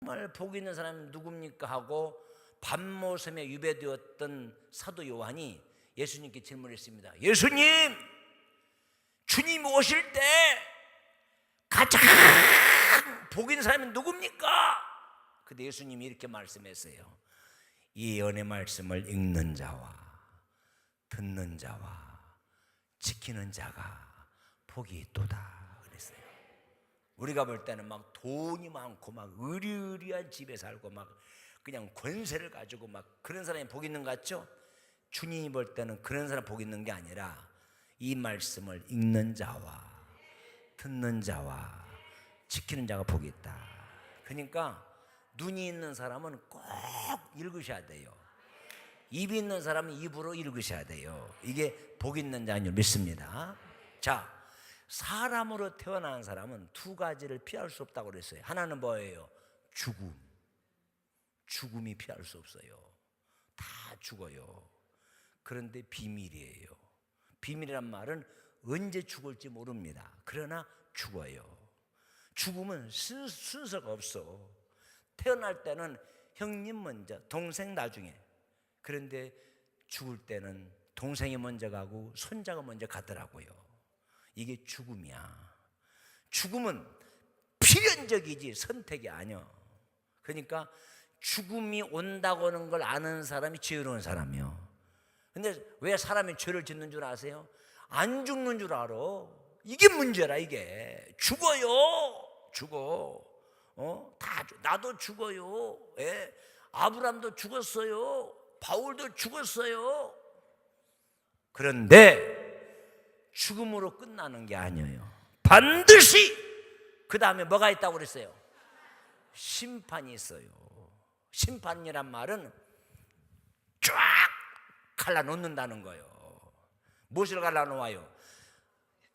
정말 복 있는 사람이 누굽니까 하고 밤모섬에 유배되었던 사도 요한이 예수님께 질문했습니다. 예수님, 주님이 오실 때 가장 복 있는 사람이 누굽니까? 근데 예수님이 이렇게 말씀했어요. 이 예언의 말씀을 읽는 자와 듣는 자와 지키는 자가 복이 있도다 그랬어요. 우리가 볼 때는 막 돈이 많고 막 의리의리한 집에 살고 막 그냥 권세를 가지고 막 그런 사람이 복 있는 것 같죠? 주님이 볼 때는 그런 사람 복 있는 게 아니라 이 말씀을 읽는 자와 듣는 자와 지키는 자가 복이 있다. 그러니까 눈이 있는 사람은 꼭 읽으셔야 돼요. 입이 있는 사람은 입으로 읽으셔야 돼요. 이게 복 있는 자인 줄 믿습니다. 자, 사람으로 태어난 사람은 두 가지를 피할 수 없다고 그랬어요. 하나는 뭐예요? 죽음이 피할 수 없어요. 다 죽어요. 그런데 비밀이에요. 비밀이란 말은 언제 죽을지 모릅니다. 그러나 죽어요. 죽음은 순서가 없어. 태어날 때는 형님 먼저, 동생 나중에. 그런데 죽을 때는 동생이 먼저 가고 손자가 먼저 가더라고요. 이게 죽음이야. 죽음은 필연적이지 선택이 아니야. 그러니까 죽음이 온다고 하는 걸 아는 사람이 지혜로운 사람이요. 근데 왜 사람이 죄를 짓는 줄 아세요? 안 죽는 줄 알아. 이게 문제라. 이게 죽어요. 죽어. 나도 죽어요. 예? 아브람도 죽었어요. 바울도 죽었어요. 그런데 죽음으로 끝나는 게 아니에요. 반드시 그 다음에 뭐가 있다고 그랬어요? 심판이 있어요. 심판이란 말은 쫙 갈라놓는다는 거예요. 무엇을 갈라놓아요?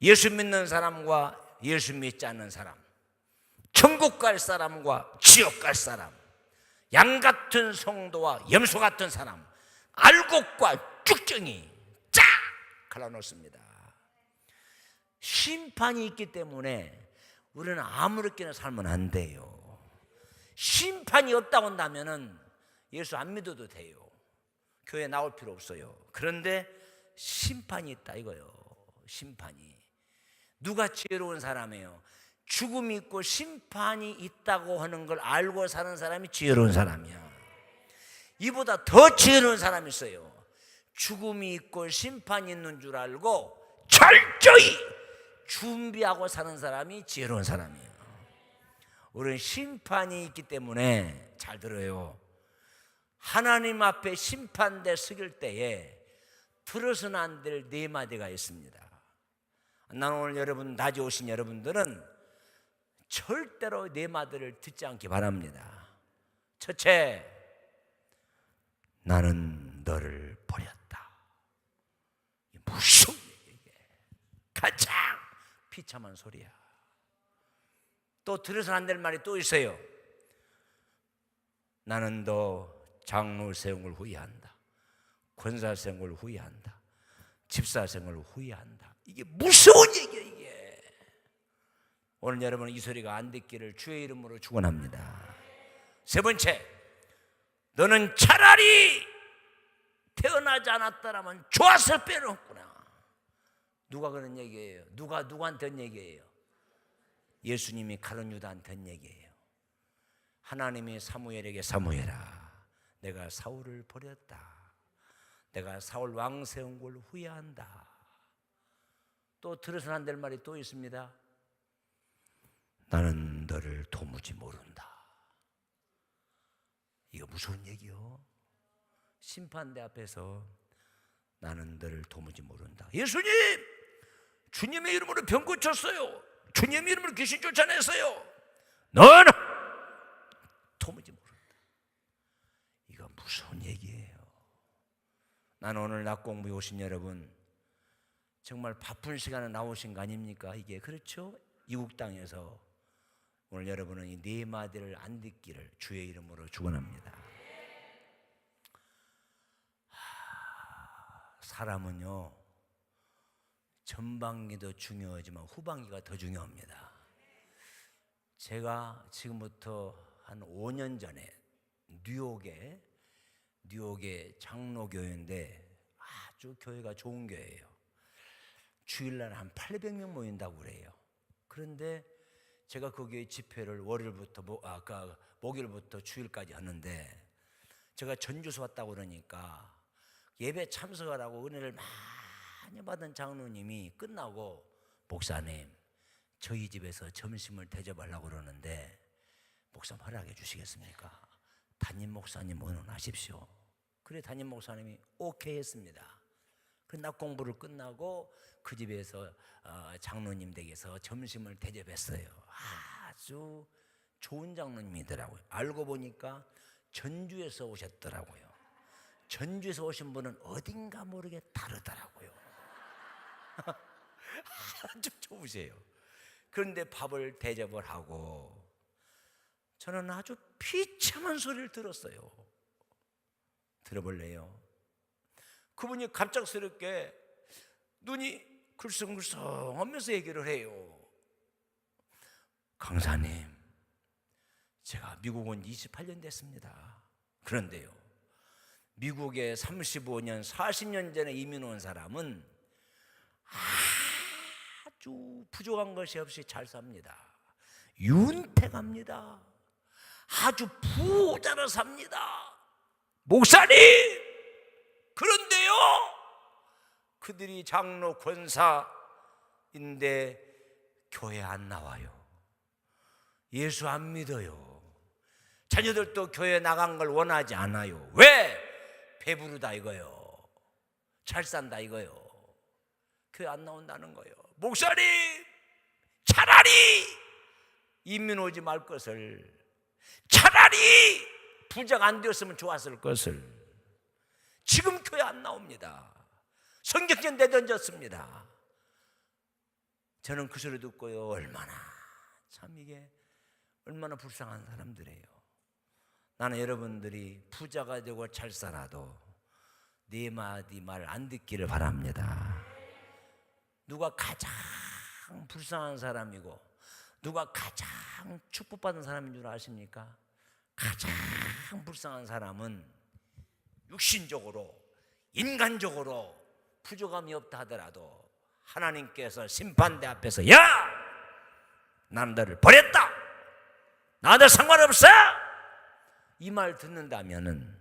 예수 믿는 사람과 예수 믿지 않는 사람, 천국 갈 사람과 지옥 갈 사람, 양 같은 성도와 염소 같은 사람, 알곡과 쭉정이 쫙 갈라놓습니다. 심판이 있기 때문에 우리는 아무렇게나 살면 안 돼요. 심판이 없다고 한다면 예수 안 믿어도 돼요. 교회 나올 필요 없어요. 그런데 심판이 있다 이거요. 심판이. 누가 지혜로운 사람이에요? 죽음이 있고 심판이 있다고 하는 걸 알고 사는 사람이 지혜로운 사람이야. 이보다 더 지혜로운 사람이 있어요. 죽음이 있고 심판이 있는 줄 알고 철저히 준비하고 사는 사람이 지혜로운 사람이에요. 우리는 심판이 있기 때문에 잘 들어요. 하나님 앞에 심판대 서길 때에 들어서는 안 될 네 마디가 있습니다. 나는 오늘 여러분 낮에 오신 여러분들은 절대로 네 마디를 듣지 않기 바랍니다. 첫째, 나는 너를 버렸다. 무슨 얘기야? 가장 비참한 소리야. 또 들어서는 안 될 말이 또 있어요. 나는 너 장로 세운 걸 후회한다. 권사 세운 걸 후회한다. 집사 세운 걸 후회한다. 이게 무서운 얘기야 이게. 오늘 여러분은 이 소리가 안 듣기를 주의 이름으로 축원합니다. 세 번째, 너는 차라리 태어나지 않았다라면 좋아서 빼놓구나. 누가 그런 얘기예요? 누구한테 한 얘기예요? 예수님이 가룟 유다한테 한 얘기예요. 하나님이 사무엘에게 사무엘아, 내가 사울을 버렸다. 내가 사울 왕 세운 걸 후회한다. 또 들어서는 안 될 말이 또 있습니다. 나는 너를 도무지 모른다. 이거 무서운 얘기요. 심판대 앞에서 나는 너를 도무지 모른다. 예수님, 주님의 이름으로 병 고쳤어요. 주님의 이름으로 귀신 쫓아냈어요. 너는 도무지 모른다. 이거 무서운 얘기예요. 나는 오늘 낮 공부에 오신 여러분 정말 바쁜 시간에 나오신 거 아닙니까? 이게 그렇죠? 이국 땅에서 오늘 여러분은 이 네 마디를 안 듣기를 주의 이름으로 축원합니다. 사람은요 전반기도 중요하지만 후반기가 더 중요합니다. 제가 지금부터 한 5년 전에 뉴욕의 장로교회인데 아주 교회가 좋은 교회예요. 주일날 한 800명 모인다고 그래요. 그런데 제가 그 교회 집회를 월요일부터 목요일부터 주일까지 하는데 제가 전주에서 왔다고 그러니까 예배 참석하라고 은혜를 많이 받은 장로님이 끝나고 목사님 저희 집에서 점심을 대접하려고 그러는데 목사님 허락해 주시겠습니까? 담임 목사님 의논하십시오. 그래 담임 목사님이 오케이 했습니다. 그 낮 공부를 끝나고 그 집에서 장로님 댁에서 점심을 대접했어요. 아주 좋은 장로님이더라고요. 알고 보니까 전주에서 오셨더라고요. 전주에서 오신 분은 어딘가 모르게 다르더라고요. 아주 좋으세요. 그런데 밥을 대접을 하고 저는 아주 비참한 소리를 들었어요. 들어볼래요? 그분이 갑작스럽게 눈이 글썽글썽하면서 얘기를 해요. 강사님, 제가 미국 온 28년 됐습니다. 그런데요, 미국에 35년, 40년 전에 이민 온 사람은 아주 부족한 것이 없이 잘 삽니다. 윤택합니다. 아주 부자로 삽니다. 목사님! 그런데요, 그들이 장로 권사인데 교회 안 나와요. 예수 안 믿어요. 자녀들도 교회 나간 걸 원하지 않아요. 왜? 배부르다 이거요. 잘 산다 이거요. 교회 안 나온다는 거예요. 목사님, 차라리 이민 오지 말 것을, 차라리 부자가 안 되었으면 좋았을 것을. 지금 교회 안 나옵니다. 성경책 내던졌습니다. 저는 그 소리 듣고요, 얼마나 참 이게 얼마나 불쌍한 사람들이에요. 나는 여러분들이 부자가 되고 잘 살아도 네 마디 말 안 듣기를 바랍니다. 누가 가장 불쌍한 사람이고 누가 가장 축복받은 사람인 줄 아십니까? 가장 불쌍한 사람은 육신적으로, 인간적으로 부족함이 없다 하더라도 하나님께서 심판대 앞에서 야! 나는 너를 버렸다! 나한테 상관없어! 이 말 듣는다면은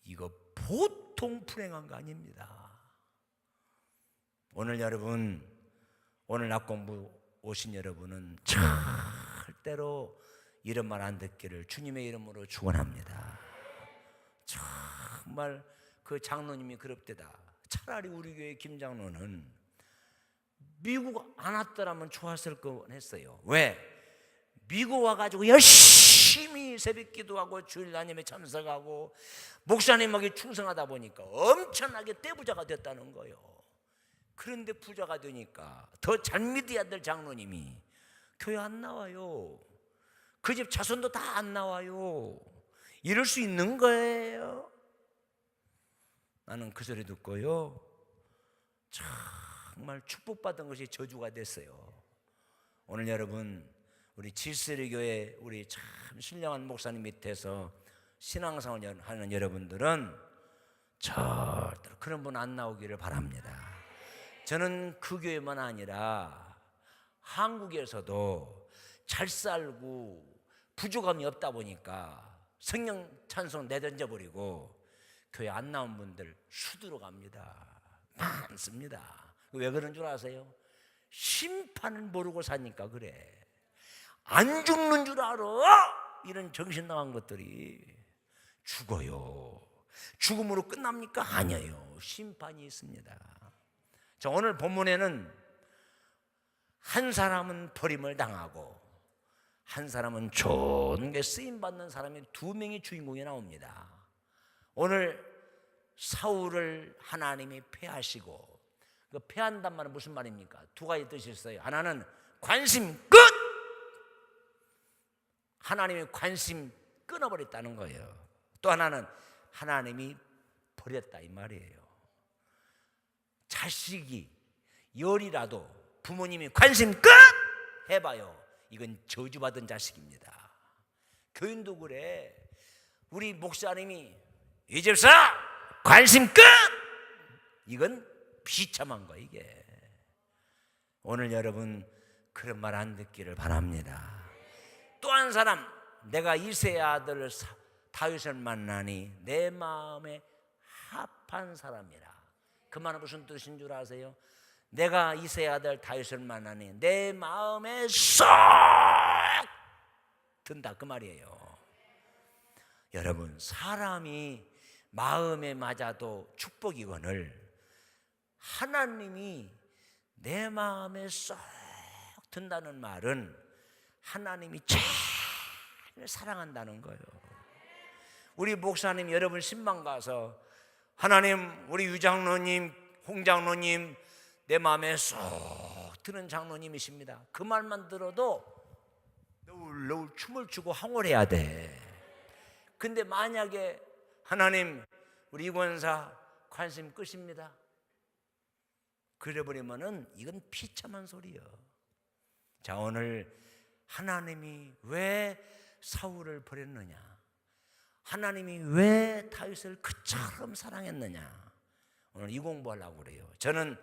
이거 보통 불행한 거 아닙니다. 오늘 여러분, 오늘 낮 공부 오신 여러분은 절대로 이런 말 안 듣기를 주님의 이름으로 축원합니다. 정말 그 장로님이 그럽대다. 차라리 우리 교회 김 장로는 미국 안 왔더라면 좋았을 뻔했어요. 왜? 미국 와가지고 열심히 새벽 기도하고 주일 다님에 참석하고 목사님에게 충성하다 보니까 엄청나게 떼부자가 됐다는 거예요. 그런데 부자가 되니까 더 잘 믿어야 될 장로님이 교회 안 나와요. 그 집 자손도 다 안 나와요. 이럴 수 있는 거예요. 나는 그 소리 듣고요, 정말 축복받은 것이 저주가 됐어요. 오늘 여러분, 우리 질서리 교회 우리 참 신령한 목사님 밑에서 신앙생활 하는 여러분들은 절대로 그런 분 안 나오기를 바랍니다. 저는 그 교회만 아니라 한국에서도 잘 살고 부족함이 없다 보니까 성령 찬송 내던져 버리고 교회 안 나온 분들 수두로 갑니다. 많습니다. 왜 그런 줄 아세요? 심판을 모르고 사니까 그래. 안 죽는 줄 알아? 이런 정신 나간 것들이 죽어요. 죽음으로 끝납니까? 아니에요. 심판이 있습니다. 자, 오늘 본문에는 한 사람은 버림을 당하고 한 사람은 좋은 게 쓰임받는 사람이 두 명의 주인공이 나옵니다. 오늘 사울을 하나님이 패하시고, 그 패한단 말은 무슨 말입니까? 두 가지 뜻이 있어요. 하나는 관심 끝! 하나님이 관심 끊어버렸다는 거예요. 또 하나는 하나님이 버렸다 이 말이에요. 자식이 열이라도 부모님이 관심 끝! 해봐요. 이건 저주받은 자식입니다. 교인도 그래. 우리 목사님이 이 집사 관심 끝! 이건 비참한 거 이게. 오늘 여러분 그런 말 안 듣기를 바랍니다. 또 한 사람, 내가 이새의 아들 다윗을 만나니 내 마음에 합한 사람이라. 그 말은 무슨 뜻인 줄 아세요? 내가 이새의 아들 다윗을 만나니 내 마음에 쏙 든다 그 말이에요. 여러분, 사람이 마음에 맞아도 축복이거늘 하나님이 내 마음에 쏙 든다는 말은 하나님이 제일 사랑한다는 거예요. 우리 목사님 여러분 신방 가서 하나님, 우리 유장로님, 홍장로님 내 마음에 쏙 드는 장로님이십니다. 그 말만 들어도 너울 춤을 추고 황홀해야 돼. 근데 만약에 하나님, 우리 이권사 관심 끝입니다. 그래버리면은 이건 비참한 소리예요. 자, 오늘 하나님이 왜 사울을 버렸느냐, 하나님이 왜 다윗을 그처럼 사랑했느냐, 오늘 이 공부하려고 그래요. 저는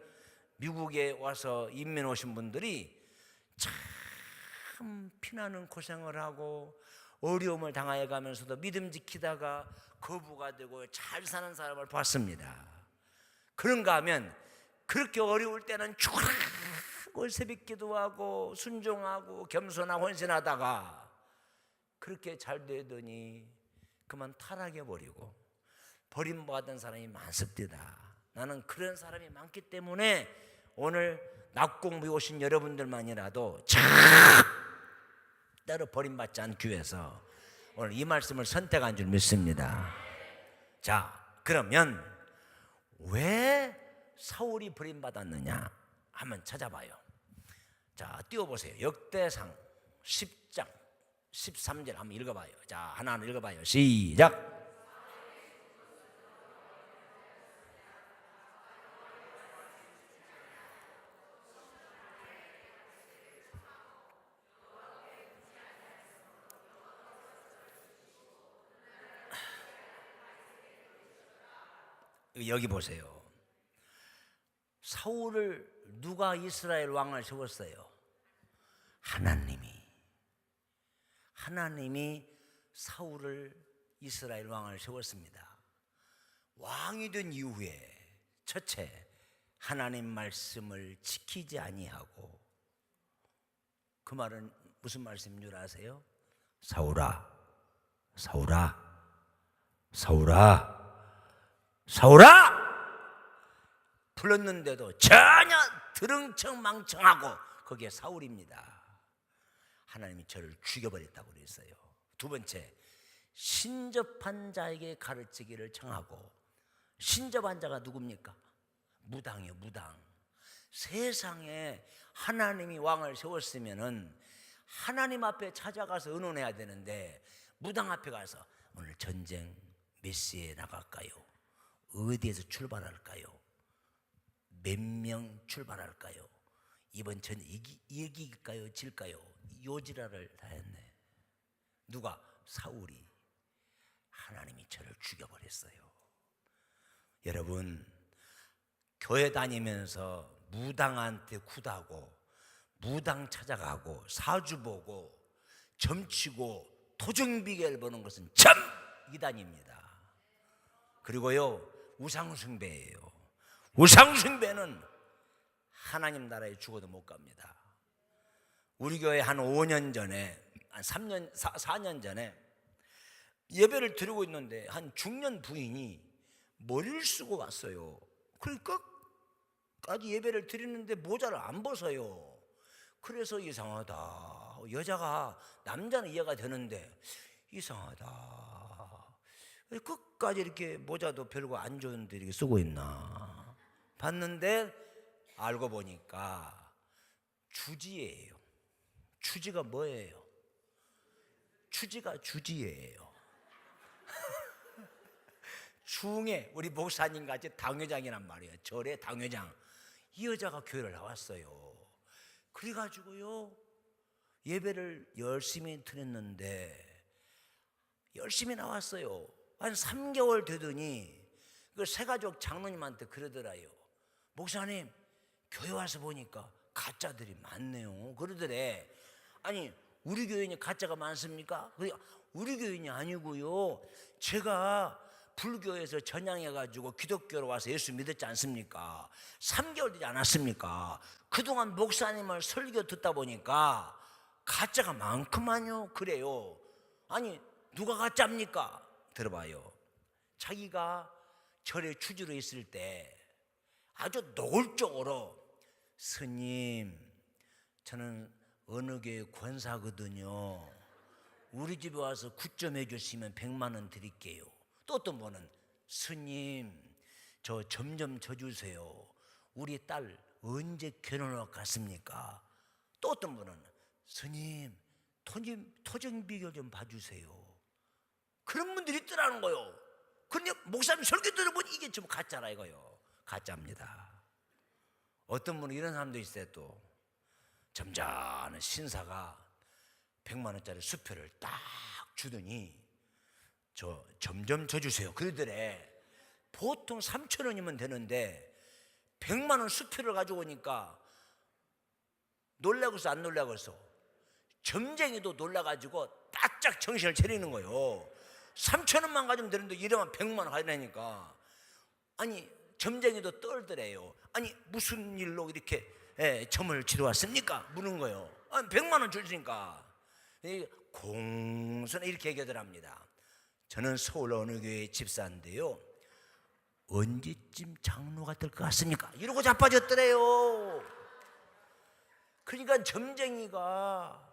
미국에 와서 이민 오신 분들이 참 피나는 고생을 하고 어려움을 당해 가면서도 믿음 지키다가 거부가 되고 잘 사는 사람을 봤습니다. 그런가 하면 그렇게 어려울 때는 죽으라고 새벽 기도하고 순종하고 겸손하고 헌신하다가 그렇게 잘 되더니 그만 타락해버리고 버림받은 사람이 많습니다. 나는 그런 사람이 많기 때문에 오늘 낙공부에 오신 여러분들만이라도 절대로 버림받지 않기 위해서 오늘 이 말씀을 선택한 줄 믿습니다. 자, 그러면 왜 사울이 버림받았느냐 한번 찾아봐요. 자, 띄워보세요. 역대상 10장 13절 한번 읽어봐요. 자, 하나는 읽어봐요. 시작. 여기 보세요. 사울을 누가 이스라엘 왕을 세웠어요? 하나님이 사울을 이스라엘 왕을 세웠습니다. 왕이 된 이후에 첫째, 하나님 말씀을 지키지 아니하고, 그 말은 무슨 말씀인 줄 아세요? 사울아, 사울아, 사울아, 사울아! 불렀는데도 전혀 드릉청망청하고 거기에 사울입니다. 하나님이 저를 죽여버렸다고 그랬어요. 두 번째, 신접한 자에게 가르치기를 청하고, 신접한 자가 누굽니까? 무당이요, 무당. 세상에 하나님이 왕을 세웠으면은 하나님 앞에 찾아가서 의논해야 되는데 무당 앞에 가서 오늘 전쟁 몇 시에 나갈까요? 어디에서 출발할까요? 몇 명 출발할까요? 이번 전쟁 이길까요? 질까요? 요지라를 다 했네. 누가? 사울이. 하나님이 저를 죽여버렸어요. 여러분, 교회 다니면서 무당한테 굿하고 무당 찾아가고 사주 보고 점치고 토종비결 보는 것은 참 이단입니다. 그리고요, 우상숭배예요. 우상숭배는 하나님 나라에 죽어도 못 갑니다. 우리 교회 한 5년 전에, 한 4년 전에 예배를 드리고 있는데 한 중년 부인이 머리를 쓰고 왔어요. 그러니까 끝까지 예배를 드리는데 모자를 안 벗어요. 그래서 이상하다. 여자가, 남자는 이해가 되는데 이상하다. 끝까지 이렇게 모자도 별거 안 좋은데 이렇게 쓰고 있나 봤는데 알고 보니까 주지예요. 주지가 뭐예요? 주지가 주지예요. 중에 우리 목사님 같이 당회장이란 말이에요. 절의 당회장. 이 여자가 교회를 나왔어요. 그래가지고요, 예배를 열심히 드렸는데 열심히 나왔어요. 한 3개월 되더니 그 새가족 장로님한테 그러더라요. 목사님, 교회 와서 보니까 가짜들이 많네요. 그러더래. 아니, 우리 교인이 가짜가 많습니까? 우리 교인이 아니고요, 제가 불교에서 전향해가지고 기독교로 와서 예수 믿었지 않습니까? 3개월 되지 않았습니까? 그동안 목사님을 설교 듣다 보니까 가짜가 많구만요. 그래요. 아니, 누가 가짜입니까? 들어봐요. 자기가 절에 주지로 있을 때 아주 노골적으로, 스님, 저는 어느 교회 권사거든요. 우리 집에 와서 굿좀 해주시면 100만 원 드릴게요. 또 어떤 분은, 스님, 저 점점 져주세요. 우리 딸 언제 결혼할 것 같습니까? 또 어떤 분은, 스님, 토정 비결 좀 봐주세요. 그런 분들이 있더라는 거요. 그런데 목사님 설교 들어보니 이게 좀 가짜라 이거요. 가짜입니다. 어떤 분은 이런 사람도 있어요. 또 점잖은 신사가 100만 원짜리 수표를 딱 주더니 저 점점 져주세요 그러더래. 보통 3천 원이면 되는데 100만 원 수표를 가지고 오니까 놀라고서 안 놀라고서 점쟁이도 놀라가지고 바짝 정신을 차리는 거예요. 3천 원만 가지면 되는데 이러면 100만 원 가지라니까. 아니, 점쟁이도 떨더래요. 아니, 무슨 일로 이렇게 점을 치러 왔습니까? 묻는 거예요. 아니, 100만 원 주시니까 공손히 이렇게 얘기하더랍니다. 저는 서울 어느 교회 집사인데요, 언제쯤 장로가 될 것 같습니까? 이러고 자빠졌더래요. 그러니까 점쟁이가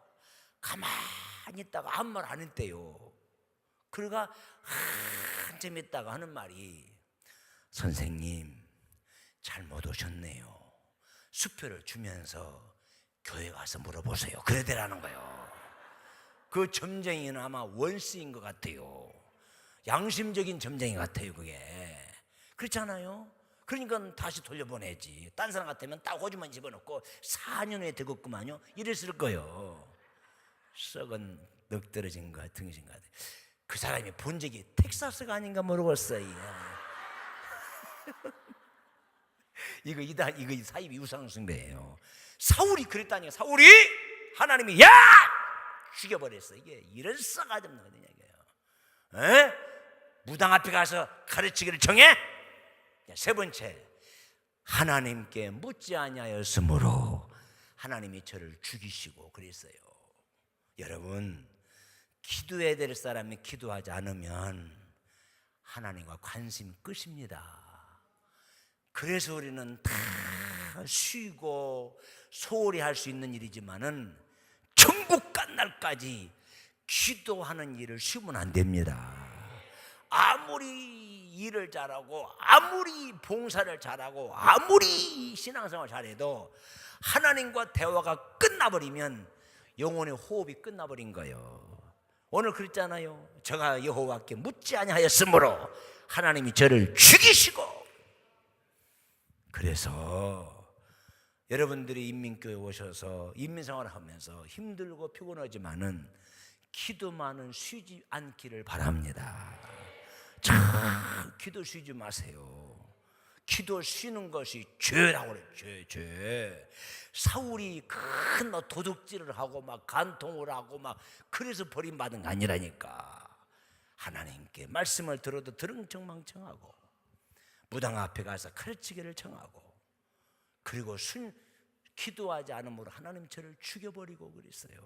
가만히 있다가 아무 말 안 했대요. 그러가 한참 있다가 하는 말이, 선생님, 잘못 오셨네요. 수표를 주면서 교회 가서 물어보세요. 그러더라는 거예요. 그 점쟁이는 아마 원수인 것 같아요. 양심적인 점쟁이 같아요. 그게 그렇잖아요. 그러니까 다시 돌려보내지. 딴 사람 같으면 딱 호주만 집어넣고 4년 후에 되겠구만요. 이랬을 거예요. 썩은 넋 떨어진 것 등신 것 같아요. 그 사람이 본 적이 텍사스가 아닌가 모르겠어요. 이거 사입이 우상숭배예요. 사울이 그랬다니까. 사울이 하나님이 야! 죽여버렸어. 이게 이런 싸가지 없는 거거든요. 무당 앞에 가서 가르치기를 정해. 세 번째, 하나님께 묻지 아니하였으므로 하나님이 저를 죽이시고 그랬어요. 여러분, 기도해야 될 사람이 기도하지 않으면 하나님과 관심 끝입니다. 그래서 우리는 다 쉬고 소홀히 할 수 있는 일이지만은 천국 간 날까지 기도하는 일을 쉬면 안 됩니다. 아무리 일을 잘하고 아무리 봉사를 잘하고 아무리 신앙생활 잘해도 하나님과 대화가 끝나버리면 영혼의 호흡이 끝나버린 거예요. 오늘 그랬잖아요. 제가 여호와께 묻지 아니하였으므로 하나님이 저를 죽이시고. 그래서 여러분들이 인민교회 오셔서 인민생활을 하면서 힘들고 피곤하지만은 기도만은 쉬지 않기를 바랍니다. 참 기도 쉬지 마세요. 기도 쉬는 것이 죄라고 그래요. 죄. 사울이 큰 도둑질을 하고 막 간통을 하고 막 그래서 버림받은 거 아니라니까. 하나님께 말씀을 들어도 드릉청망청하고 무당 앞에 가서 가르치기를 청하고 그리고 기도하지 않으므로 하나님 저를 죽여버리고 그랬어요.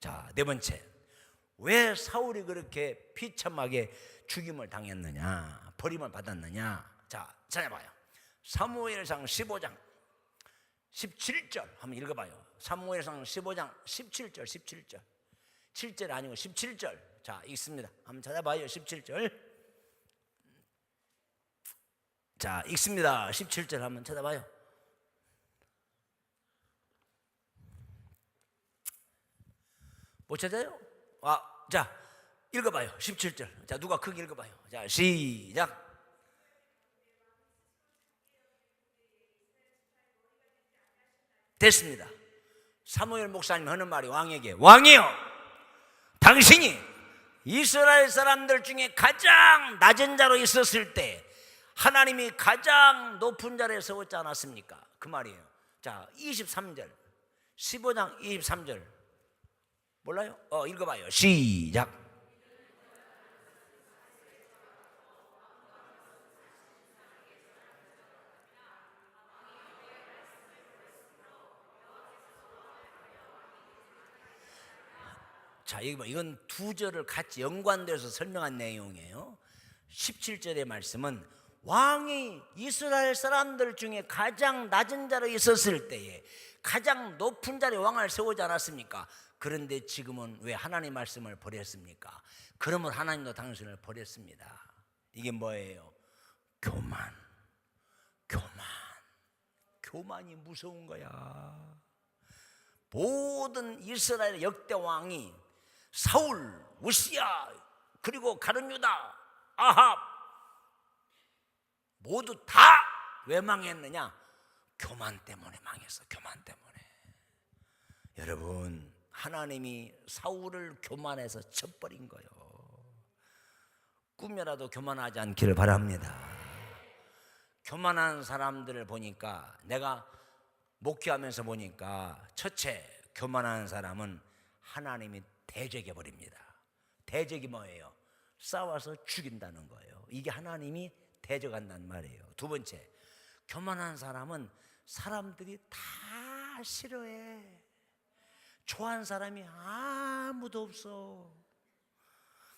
자, 네 번째, 왜 사울이 그렇게 비참하게 죽임을 당했느냐, 버림을 받았느냐? 자, 찾아봐요. 사무엘상 15장 17절 한번 읽어봐요. 사무엘상 15장 17절 7절 아니고 17절. 자, 읽습니다. 한번 찾아봐요. 17절. 자, 읽습니다. 17절 한번 찾아봐요. 못 찾아요? 자, 읽어봐요. 17절. 자, 누가 크게 읽어봐요. 자, 시작. 됐습니다. 사무엘 목사님 하는 말이 왕에게, 왕이여, 당신이 이스라엘 사람들 중에 가장 낮은 자로 있었을 때 하나님이 가장 높은 자리에 세웠지 않았습니까? 그 말이에요. 자, 23절 15장 23절 몰라요? 읽어봐요. 시작. 자, 이건 두 절을 같이 연관돼서 설명한 내용이에요. 17절의 말씀은 왕이 이스라엘 사람들 중에 가장 낮은 자로 있었을 때에 가장 높은 자리에 왕을 세우지 않았습니까? 그런데 지금은 왜 하나님 말씀을 버렸습니까? 그러면 하나님도 당신을 버렸습니다. 이게 뭐예요? 교만이 무서운 거야. 모든 이스라엘 역대 왕이 사울, 우시야, 그리고 가룟 유다, 아합 모두 다 왜 망했느냐? 교만 때문에 망했어. 교만 때문에. 여러분, 하나님이 사울을 교만해서 쳐버린 거예요. 꿈이라도 교만하지 않기를 바랍니다. 교만한 사람들을 보니까, 내가 목회하면서 보니까 첫째, 교만한 사람은 하나님이 대적해 버립니다. 대적이 뭐예요? 싸워서 죽인다는 거예요. 이게 하나님이 대적한다는 말이에요. 두 번째, 교만한 사람은 사람들이 다 싫어해. 좋아하는 사람이 아무도 없어.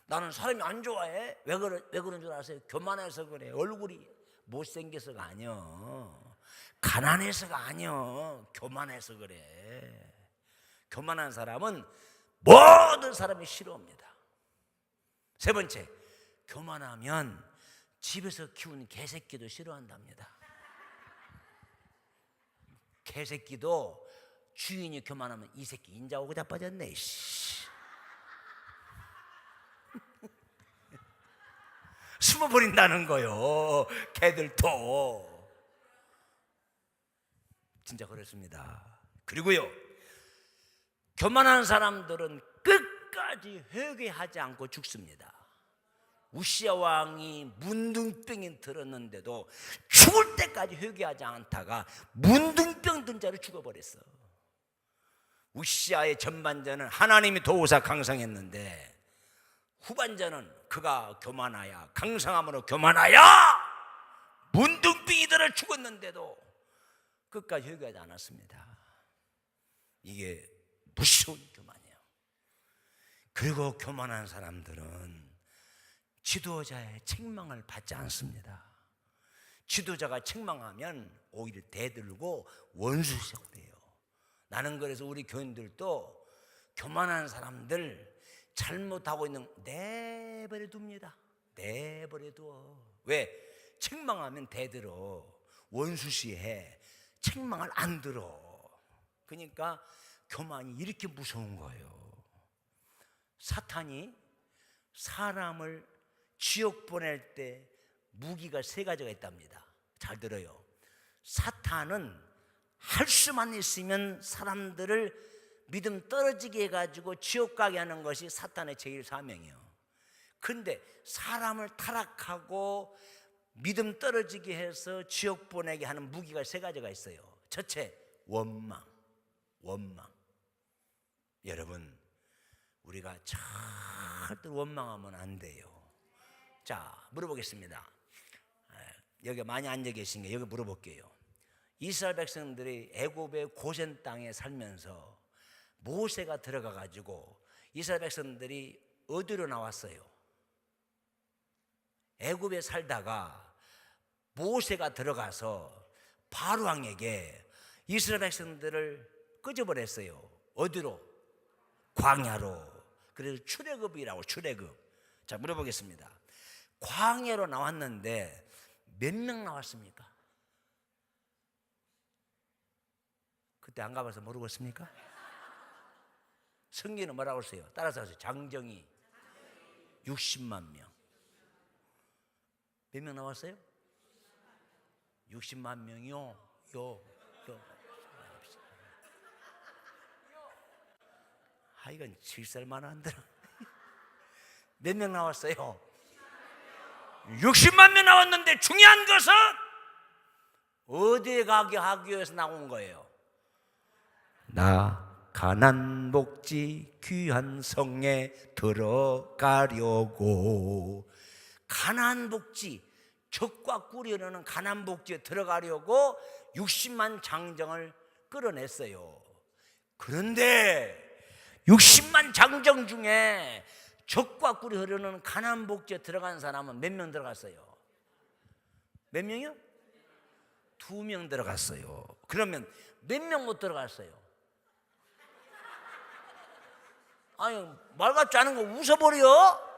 나는 사람이 안 좋아해. 왜 그런 줄 아세요? 교만해서 그래. 얼굴이 못생겨서가 아니여, 가난해서가 아니여, 교만해서 그래. 교만한 사람은 모든 사람이 싫어합니다. 세 번째, 교만하면 집에서 키운 개새끼도 싫어한답니다. 개새끼도 주인이 교만하면 이 새끼 인자오고 자빠졌네. 숨어버린다는 거요. 개들도. 진짜 그렇습니다. 그리고요, 교만한 사람들은 끝까지 회개하지 않고 죽습니다. 우시야 왕이 문둥병이 들었는데도 죽을 때까지 회개하지 않다가 문둥병 든 자로 죽어버렸어. 우시야의 전반전은 하나님이 도우사 강성했는데 후반전은 그가 교만하여 강성함으로 교만하여 문둥병이 들어 죽었는데도 끝까지 회개하지 않았습니다. 이게 무서운 교만이에요. 그리고 교만한 사람들은 지도자의 책망을 받지 않습니다. 지도자가 책망하면 오히려 대들고 원수시작 돼요. 나는 그래서 우리 교인들도 교만한 사람들 잘못하고 있는 내버려 둡니다. 내버려 둬. 왜? 책망하면 대들어. 원수시해. 책망을 안 들어. 그러니까 교만이 이렇게 무서운 거예요. 사탄이 사람을 지옥 보낼 때 무기가 세 가지가 있답니다. 잘 들어요. 사탄은 할 수만 있으면 사람들을 믿음 떨어지게 해가지고 지옥 가게 하는 것이 사탄의 제일 사명이에요. 근데 사람을 타락하고 믿음 떨어지게 해서 지옥 보내게 하는 무기가 세 가지가 있어요. 첫째, 원망. 여러분, 우리가 절대 원망하면 안 돼요. 자, 물어보겠습니다. 여기 많이 앉아 계신 게 여기 물어볼게요. 이스라엘 백성들이 애굽의 고센 땅에 살면서 모세가 들어가 가지고 이스라엘 백성들이 어디로 나왔어요? 애굽에 살다가 모세가 들어가서 바로 왕에게 이스라엘 백성들을 끄집어냈어요. 어디로? 광야로. 그래서 출애굽이라고, 출애굽. 자, 물어보겠습니다. 광야로 나왔는데 몇 명 나왔습니까? 그때 안 가봐서 모르겠습니까? 성경은 뭐라고 했어요? 따라서 하세요. 장정이 60만 명. 몇 명 나왔어요? 60만 명이요. 하여간 7살만 한다. 몇 명 나왔어요? 60만 명 나왔는데 중요한 것은 어디에 가게 하기 위해서 나온 거예요? 나 가난 복지 귀한 성에 들어가려고. 가난 복지, 적과 꿀이 흐르는 가난 복지에 들어가려고 60만 장정을 끌어냈어요. 그런데 60만 장정 중에 적과 꿀이 흐르는 가난 복지에 들어간 사람은 몇 명 들어갔어요? 몇 명이요? 2명 들어갔어요. 그러면 몇 명 못 들어갔어요? 아니, 말 같지 않은 거 웃어버려?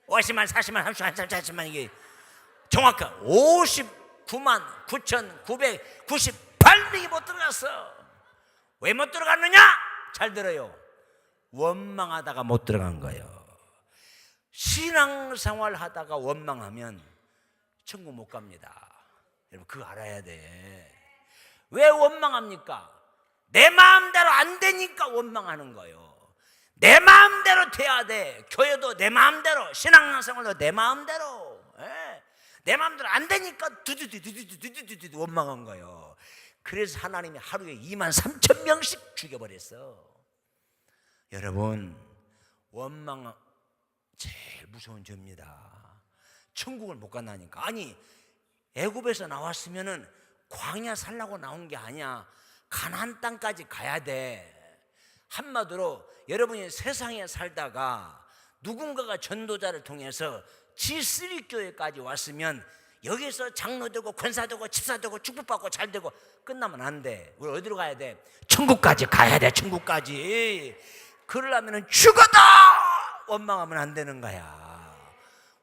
(50만) (40만) (30만) (40만) 이게 정확한 59만 9,998명이 못 들어갔어. 왜 못 들어갔느냐? 잘 들어요. 원망하다가 못 들어간 거예요. 신앙생활 하다가 원망하면 천국 못 갑니다. 여러분 그거 알아야 돼. 왜 원망합니까? 내 마음대로 안 되니까 원망하는 거예요. 내 마음대로 돼야 돼. 교회도 내 마음대로, 신앙생활도 내 마음대로. 내 마음대로 안 되니까 두두두두두두두두 원망한 거예요. 그래서 하나님이 하루에 23,000명씩 죽여버렸어. 여러분, 원망 제일 무서운 죄입니다. 천국을 못 간다니까. 아니, 애굽에서 나왔으면은 광야 살라고 나온 게 아니야. 가나안 땅까지 가야 돼. 한마디로 여러분이 세상에 살다가 누군가가 전도자를 통해서 G3 교회까지 왔으면 여기서 장로되고 권사되고 집사되고 축복받고 잘되고 끝나면 안 돼. 우리 어디로 가야 돼? 천국까지 가야 돼. 천국까지. 그러려면 죽어도 원망하면 안 되는 거야.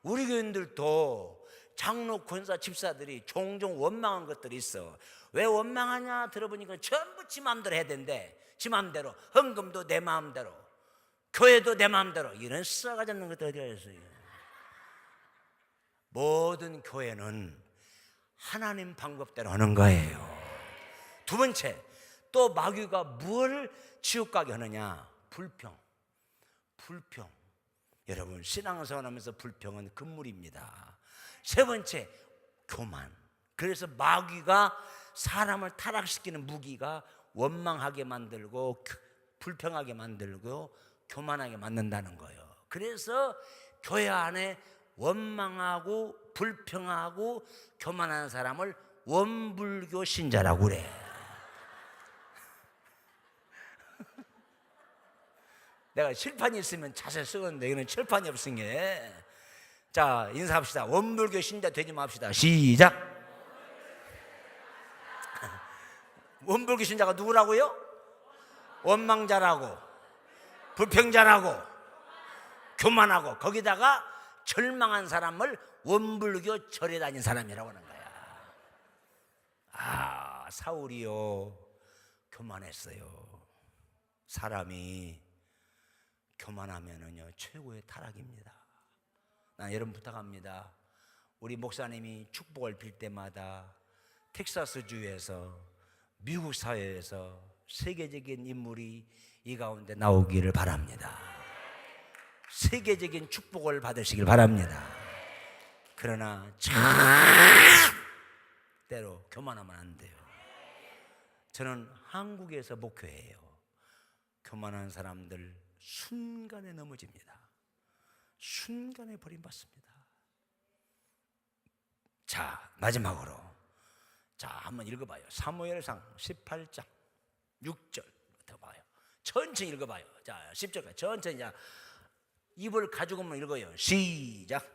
우리 교인들도 장로, 권사, 집사들이 종종 원망한 것들이 있어. 왜 원망하냐 들어보니까 전부 지 마음대로 해야 된대. 지 마음대로. 헌금도 내 마음대로, 교회도 내 마음대로. 이런 싸가지 없는 것들 어디가 있어요? 모든 교회는 하나님 방법대로 하는 거예요. 두 번째, 또 마귀가 뭘 지옥가게 하느냐? 불평. 여러분, 신앙생활 하면서 불평은 금물입니다. 세 번째, 교만. 그래서 마귀가 사람을 타락시키는 무기가 원망하게 만들고 불평하게 만들고 교만하게 만든다는 거예요. 그래서 교회 안에 원망하고 불평하고 교만한 사람을 원불교 신자라고 그래. 내가 칠판이 있으면 자세 쓰는데 여기는 칠판이 없으니. 자, 인사합시다. 원불교 신자 되지 맙시다. 시작. 원불교 신자가 누구라고요? 원망자라고, 불평자라고, 교만하고, 거기다가 절망한 사람을 원불교 절에 다닌 사람이라고 하는 거야. 아, 사울이요, 교만했어요. 사람이 교만하면은요 최고의 타락입니다. 난 여러분 부탁합니다. 우리 목사님이 축복을 빌 때마다 텍사스주에서, 미국 사회에서 세계적인 인물이 이 가운데 나오기를 바랍니다. 세계적인 축복을 받으시길 바랍니다. 그러나 절대로 교만하면 안 돼요. 저는 한국에서 목회해요. 교만한 사람들 순간에 넘어집니다. 순간에 버림받습니다. 자, 마지막으로 자, 한번 읽어봐요. 사무엘상 18장 6절부터 봐요. 천천히 읽어봐요. 자, 10절까지 천천히. 자, 입을 가지고만 읽어요. 시작.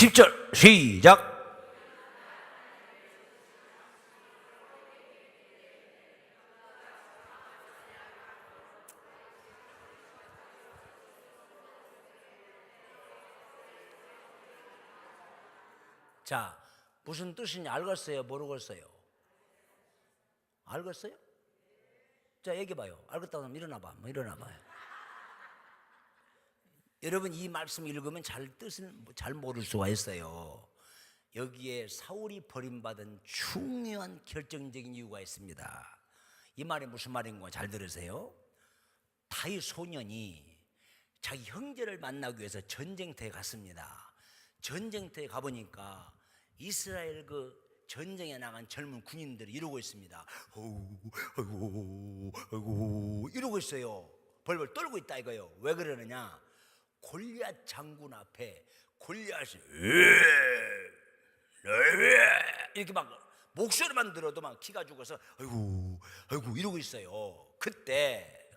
10절 시작. 자, 무슨 뜻인지 알겠어요? 모르겠어요? 알겠어요? 자, 얘기해봐요. 알겠다고 하면 일어나봐. 일어나봐요. 여러분, 이 말씀 읽으면 뜻을 잘 모를 수가 있어요. 여기에 사울이 버림받은 중요한 결정적인 이유가 있습니다. 이 말이 무슨 말인가 잘 들으세요. 다윗 소년이 자기 형제를 만나기 위해서 전쟁터에 갔습니다. 전쟁터에 가보니까 이스라엘 그 전쟁에 나간 젊은 군인들이 이러고 있습니다. 아이고 이러고 있어요. 벌벌 떨고 있다 이거요. 왜 그러느냐? 골리앗 장군 앞에 골리앗이 이렇게 막 목소리만 들어도 막 기가 죽어서 아이고 이러고 있어요. 그때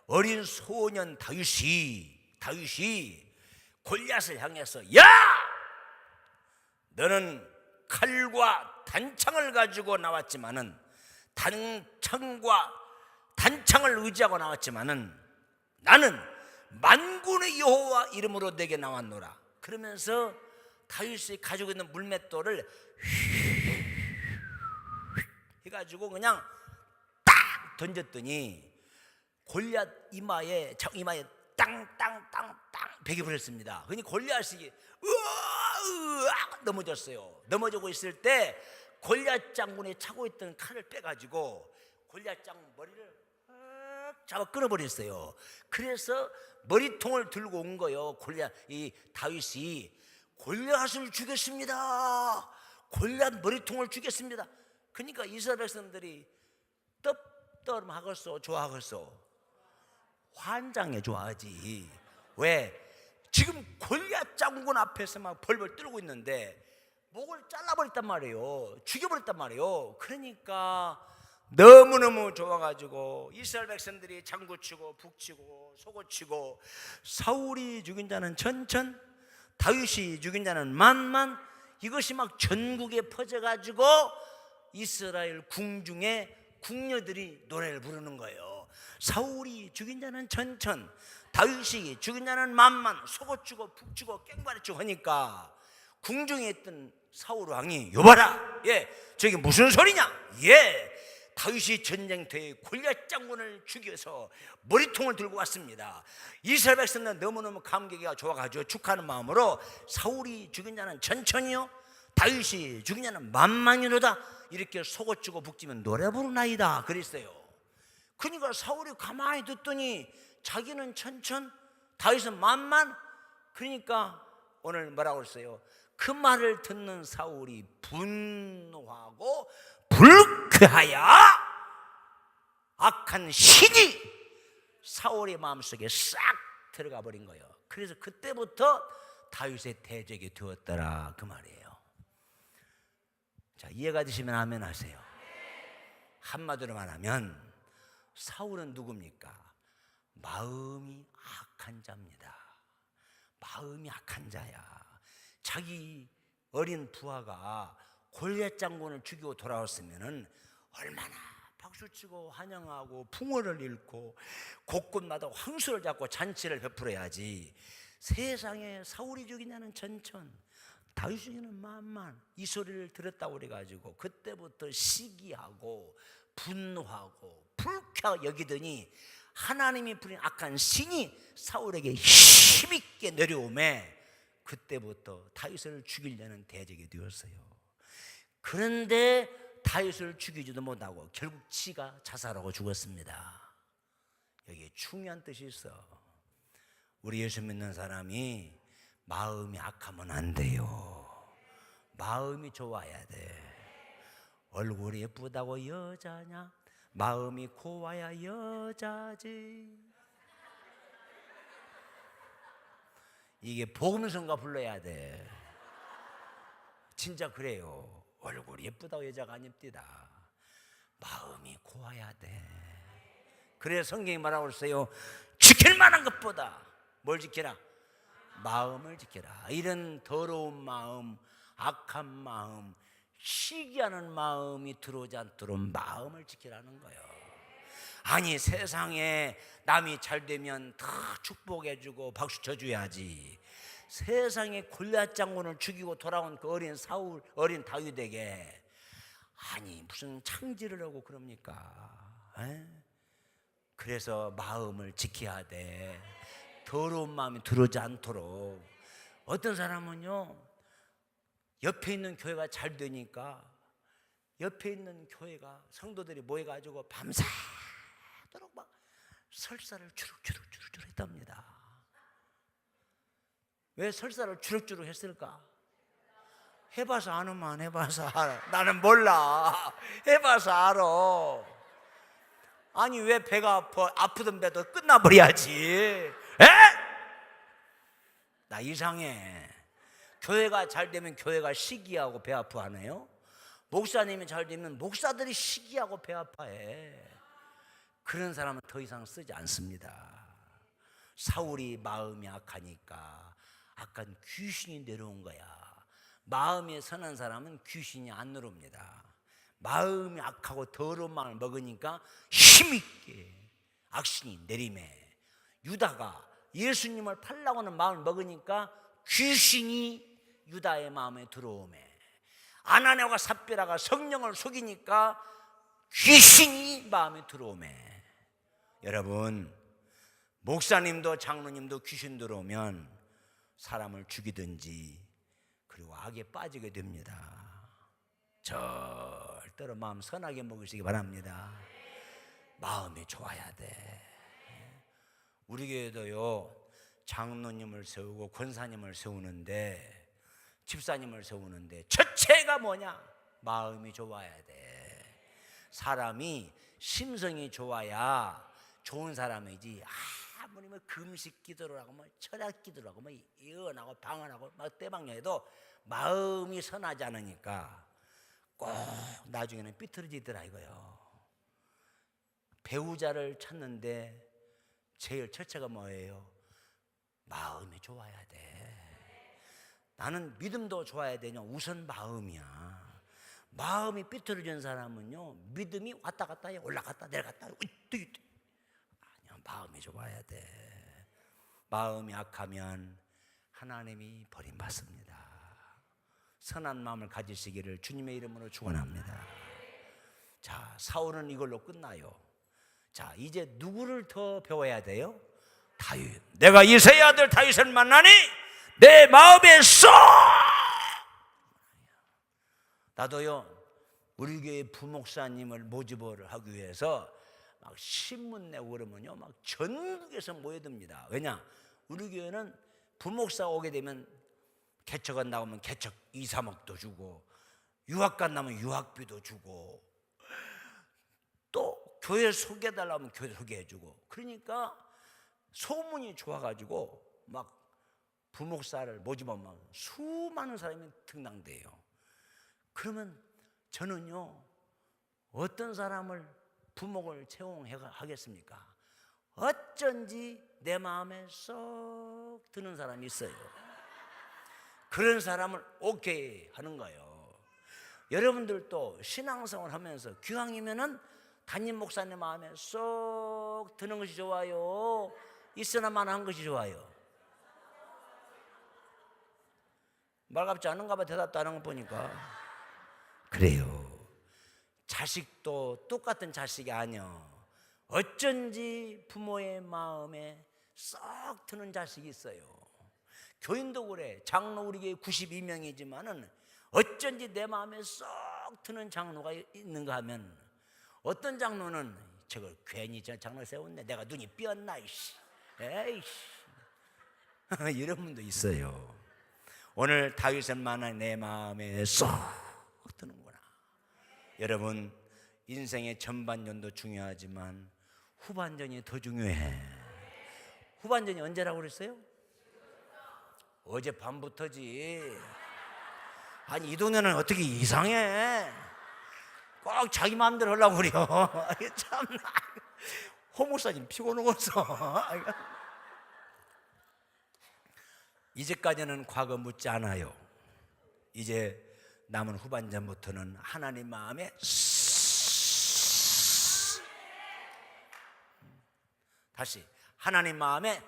어린 소년 다윗이 골리앗을 향해서 야! 너는 칼과 단창을 가지고 나왔지만은 단창을 의지하고 나왔지만은 나는 만군의 여호와 이름으로 내게 나왔노라. 그러면서 다윗이 가지고 있는 물맷돌을 해가지고 그냥 딱 던졌더니 골리앗 이마에 땅땅땅땅 베겨버렸습니다. 그러니 골리앗이 넘어졌어요. 넘어지고 있을 때 골리앗 장군이 차고 있던 칼을 빼가지고 골리앗 장군 머리를 잡아 끊어버렸어요. 그래서 머리통을 들고 온 거예요. 이 다윗이 골리앗을 죽였습니다. 골리앗 머리통을 죽였습니다. 그러니까 이스라엘 백성들이 떡떡하겠어, 좋아하겠어? 환장해 좋아하지. 왜? 지금 골리앗 장군 앞에서 막 벌벌 떨고 있는데 목을 잘라버렸단 말이에요. 죽여버렸단 말이에요. 그러니까 너무너무 좋아가지고 이스라엘 백성들이 장구치고 북치고 소고치고 사울이 죽인 자는 천천, 다윗이 죽인 자는 만만, 이것이 막 전국에 퍼져가지고 이스라엘 궁중에 궁녀들이 노래를 부르는 거예요. 사울이 죽인 자는 천천, 다윗이 죽인 자는 만만, 소고치고 북치고 깽바리치고 하니까 궁중에 있던 사울 왕이 여봐라, 저게 무슨 소리냐? 다윗이 전쟁터에 골리앗 장군을 죽여서 머리통을 들고 왔습니다. 이스라엘 백성은 너무너무 감격이 좋아가지고 축하하는 마음으로 사울이 죽인 자는 천천히요, 다윗이 죽인 자는 만만이로다, 이렇게 속어치고 북치면 노래 부르나이다 그랬어요. 그러니까 사울이 가만히 듣더니 자기는 천천, 다윗은 만만. 그러니까 오늘 뭐라고 했어요? 그 말을 듣는 사울이 분노하고 불쾌하여 악한 신이 사울의 마음속에 싹 들어가 버린 거예요. 그래서 그때부터 다윗의 대적이 되었더라 그 말이에요. 자, 이해가 되시면 아멘 하세요. 한마디로 말하면 사울은 누굽니까? 마음이 악한 자입니다. 마음이 악한 자야. 자기 어린 부하가 골리앗 장군을 죽이고 돌아왔으면은 얼마나 박수치고 환영하고 풍어를 잃고 곳곳마다 황수를 잡고 잔치를 베풀어야지. 세상에 사울이 죽인 자는 천천, 다윗이 죽이는 만만, 이 소리를 들었다고 그래가지고 그때부터 시기하고 분노하고 불쾌하게 여기더니 하나님이 부린 악한 신이 사울에게 힘있게 내려오매 그때부터 다윗을 죽이려는 대적이 되었어요. 그런데 다윗을 죽이지도 못하고 결국 지가 자살하고 죽었습니다. 여기에 중요한 뜻이 있어. 우리 예수 믿는 사람이 마음이 악하면 안 돼요. 마음이 좋아야 돼. 얼굴이 예쁘다고 여자냐? 마음이 고와야 여자지. 이게 복음성가 불러야 돼. 진짜 그래요. 얼굴이 예쁘다고 여자가 안 예쁘다. 마음이 고와야 돼. 그래서 성경이 뭐라고 했어요? 지킬 만한 것보다 뭘 지키라? 마음을 지켜라. 이런 더러운 마음, 악한 마음, 시기하는 마음이 들어오지 않도록 마음을 지키라는 거예요. 아니, 세상에 남이 잘 되면 다 축복해주고 박수 쳐줘야지. 세상에 골리앗 장군을 죽이고 돌아온 그 어린 다윗에게 아니 무슨 창질을 하고 그럽니까? 그래서 마음을 지켜야 돼. 더러운 마음이 들어오지 않도록. 어떤 사람은요, 옆에 있는 교회가 잘 되니까 옆에 있는 교회가 성도들이 모여가지고 밤새도록 막 설사를 주룩주룩 했답니다. 왜 설사를 주룩주룩 했을까? 해봐서 아는만 해봐서 알아. 나는 몰라. 해봐서 알아. 아니 왜 배가 아프던 배도 끝나버려야지. 나 이상해. 교회가 잘 되면 교회가 시기하고 배 아파하네요. 목사님이 잘 되면 목사들이 시기하고 배 아파해. 그런 사람은 더 이상 쓰지 않습니다. 사울이 마음이 악하니까 악한 귀신이 내려온 거야. 마음이 선한 사람은 귀신이 안 내려옵니다. 마음이 악하고 더러운 마음을 먹으니까 힘있게 악신이 내림에, 유다가 예수님을 팔라고 하는 마음을 먹으니까 귀신이 유다의 마음에 들어오매, 아나니아와 삽비라가 성령을 속이니까 귀신이 마음에 들어오매. 여러분, 목사님도 장로님도 귀신 들어오면 사람을 죽이든지 그리고 악에 빠지게 됩니다. 절대로 마음 선하게 먹으시기 바랍니다. 마음이 좋아야 돼. 우리 교회도요, 장로님을 세우고 권사님을 세우는데, 집사님을 세우는데 첫째가 뭐냐? 마음이 좋아야 돼. 사람이 심성이 좋아야 좋은 사람이지, 아무리 뭐 금식 기도를 하고 뭐 철학 기도를 하고 뭐 예언하고 방언하고 막 때방녀해도 마음이 선하지 않으니까 꼭 나중에는 삐뚤어지더라 이거요. 배우자를 찾는데 제일 첫째가 뭐예요? 마음이 좋아야 돼. 나는 믿음도 좋아야 되냐? 우선 마음이야. 마음이 삐뚤어진 사람은요, 믿음이 왔다 갔다 해. 올라갔다 내려갔다 아니야, 마음이 좋아야 돼. 마음이 악하면 하나님이 버림받습니다. 선한 마음을 가지시기를 주님의 이름으로 축원합니다. 자, 사울은 이걸로 끝나요. 자, 이제 누구를 더 배워야 돼요? 다윗. 내가 이새의 아들 다윗을 만나니 내 마음에 쏙. 나도요, 우리 교회 부목사님을 모집을 하기 위해서 막 신문 내고 그러면요, 막 전국에서 모여듭니다. 왜냐? 우리 교회는 부목사 오게 되면 개척안 나오면 개척 2, 3억도 주고, 유학간 나면 유학비도 주고, 또 교회 소개해달라면 교회 소개해주고. 그러니까 소문이 좋아가지고 막 부목사를 모집하면 수많은 사람이 등당돼요. 그러면 저는요, 어떤 사람을 부목을 채용하겠습니까? 어쩐지 내 마음에 쏙 드는 사람이 있어요. 그런 사람을 오케이 하는 거예요. 여러분들도 신앙생활 하면서 기왕이면은 담임 목사님 마음에 쏙 드는 것이 좋아요? 있으나마나 한 것이 좋아요? 말같지 않은가 봐. 대답도 안 하는 거 보니까. 그래요. 자식도 똑같은 자식이 아니요. 어쩐지 부모의 마음에 쏙 드는 자식이 있어요. 교인도 그래. 장로 우리 교회 92명이지만은 어쩐지 내 마음에 쏙 드는 장로가 있는가 하면, 어떤 장로는 저걸 괜히 저 장로 세웠네, 내가 눈이 삐었나 이씨, 에이씨 이런 분도 있어요. 오늘 다윗을 만나 내 마음에 쏙 드는구나. 여러분, 인생의 전반전도 중요하지만 후반전이 더 중요해. 후반전이 언제라고 그랬어요? 어젯밤부터지. 아니, 이 동네는 어떻게 이상해. 꼭 자기 마음대로 하려고 그래요. 참나. 호목사님 피곤하겠어. 이제까지는 과거 묻지 않아요. 이제 남은 후반전부터는 하나님 마음에 다시 하나님 마음에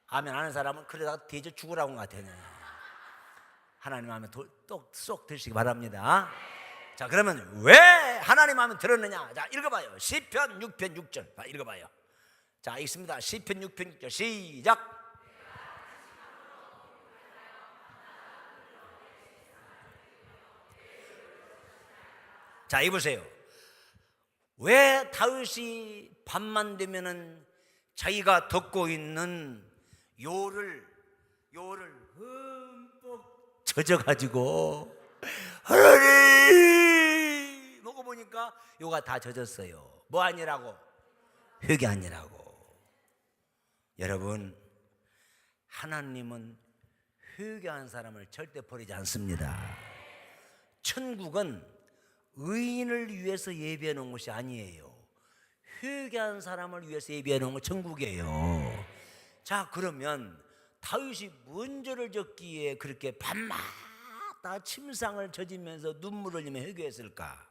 아멘 하는 사람은 그러다가 뒤져 죽으라고 한 것 같아요. 하나님 마음에 쏙 드시기 바랍니다. 자, 그러면 왜 하나님 마음에 들었느냐? 자, 읽어봐요. 시편 6편 6절 읽어봐요. 자, 읽습니다. 시편 6편 6절 시작. 자, 이보세요. 왜 다윗이 밤만 되면은 자기가 덮고 있는 요를 흠뻑 젖어가지고 하나님 먹어보니까 요가 다 젖었어요. 뭐 아니라고? 회개 아니라고. 여러분, 하나님은 회개한 사람을 절대 버리지 않습니다. 천국은 의인을 위해서 예비해 놓은 것이 아니에요. 회개한 사람을 위해서 예비해 놓은 건 천국이에요. 자, 그러면 다윗이 뭔 죄를 졌기에 그렇게 밤마다 침상을 젖으면서 눈물을 흘리며 회개했을까?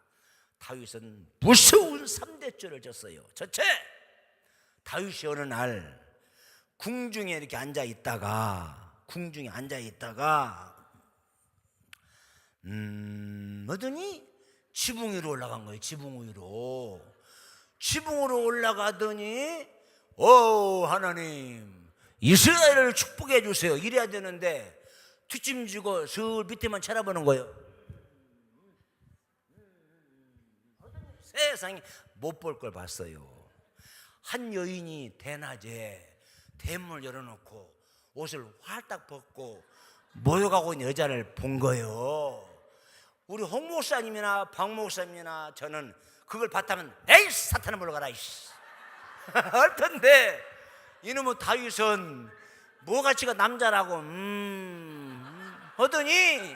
다윗은 무서운 3대 죄를 졌어요. 첫째, 다윗이 어느 날 궁중에 이렇게 앉아 있다가 어더니 지붕 위로 올라간 거예요. 지붕 위로 올라가더니 하나님 이스라엘을 축복해 주세요 이래야 되는데 뒷짐지고 슬 밑에만 쳐다보는 거예요. 세상에 못 볼 걸 봤어요. 한 여인이 대낮에 대문을 열어놓고 옷을 활딱 벗고 모여가고 있는 여자를 본 거예요. 우리 홍 목사님이나 박 목사님이나 저는 그걸 봤다면 에이 사탄아 물러가라 이씨 할 텐데 이놈의 다윗은 뭐가치가 남자라고 하더니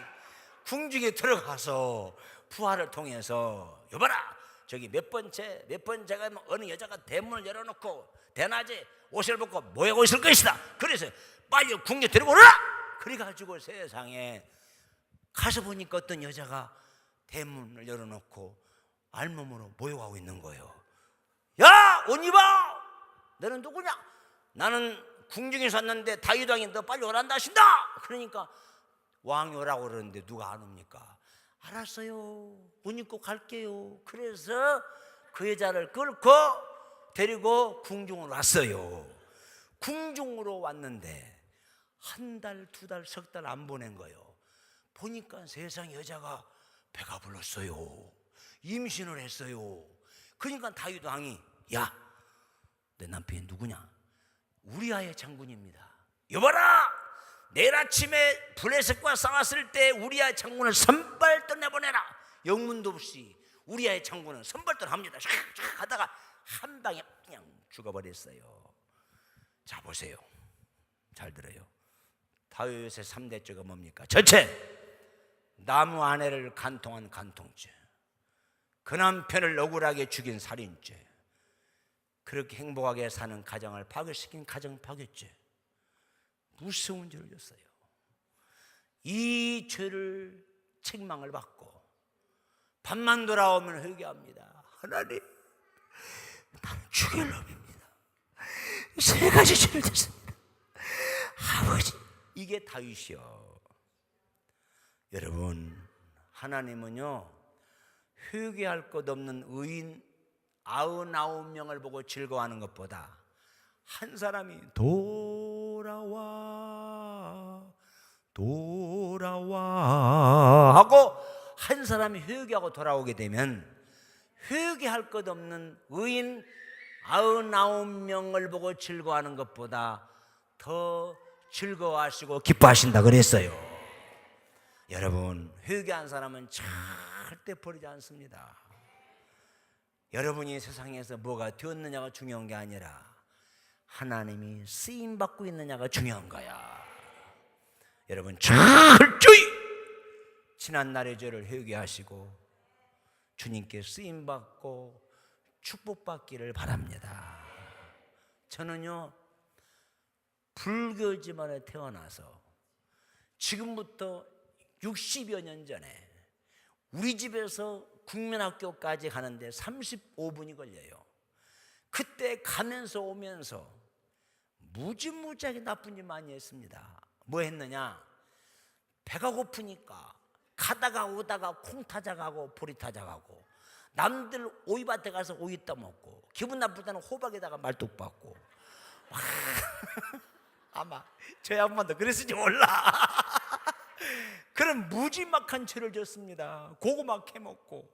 궁중에 들어가서 부하를 통해서 여봐라 저기 몇 번째가 어느 여자가 대문을 열어놓고 대낮에 옷을 벗고 모여고 있을 것이다. 그래서 빨리 궁중에 들어오라. 그래가지고 세상에 가서 보니까 어떤 여자가 대문을 열어놓고 알몸으로 모여가고 있는 거예요. 야, 옷 입어! 너는 누구냐? 나는 궁중에서 왔는데 다윗 왕이 너 빨리 오란다 하신다. 그러니까 왕이 오라고 그러는데 누가 안 옵니까? 알았어요. 옷 입고 갈게요. 그래서 그 여자를 끌고 데리고 궁중으로 왔어요. 궁중으로 왔는데 한 달, 두 달, 석 달 안 보낸 거예요. 보니까 세상 여자가 배가 불렀어요. 임신을 했어요. 그러니까 다윗 왕이 야, 내 남편이 누구냐? 우리아의 장군입니다. 여봐라, 내일 아침에 블레셋과 싸웠을 때 우리아의 장군을 선발도 내보내라. 영문도 없이 우리아의 장군은 선발도 합니다. 샥 하다가 한 방에 그냥 죽어버렸어요. 자, 보세요. 잘 들어요. 다윗의 3대 죄가 뭡니까? 첫째, 나무 아내를 간통한 간통죄, 그 남편을 억울하게 죽인 살인죄, 그렇게 행복하게 사는 가정을 파괴시킨 가정 파괴죄, 무서운 죄를 졌어요. 이 죄를 책망을 받고 밤만 돌아오면 회개합니다. 하나님, 나는 죽일 놈입니다. 3가지 죄를 졌습니다. 아버지, 이게 다윗이요. 여러분, 하나님은요 회개할 것 없는 의인 99명을 보고 즐거워하는 것보다 한 사람이 돌아와 하고 한 사람이 회개하고 돌아오게 되면 회개할 것 없는 의인 99명을 보고 즐거워하는 것보다 더 즐거워하시고 기뻐하신다 그랬어요. 여러분, 회개한 사람은 절대 버리지 않습니다. 여러분이 세상에서 뭐가 되었느냐가 중요한 게 아니라 하나님이 쓰임받고 있느냐가 중요한 거야. 여러분, 철저히 지난날의 죄를 회개하시고 주님께 쓰임받고 축복받기를 바랍니다. 저는요 불교 집안에 태어나서 지금부터 60여 년 전에 우리 집에서 국민학교까지 가는데 35분이 걸려요. 그때 가면서 오면서 무지무지하게 나쁜 일 많이 했습니다. 뭐 했느냐? 배가 고프니까 가다가 오다가 콩 타작하고 보리 타작하고, 남들 오이밭에 가서 오이 따먹고, 기분 나쁠 때는 호박에다가 말뚝 받고. 아마 저 양반도 그랬을지 몰라. 그런 무지막한 죄를 졌습니다. 고구마 캐먹고,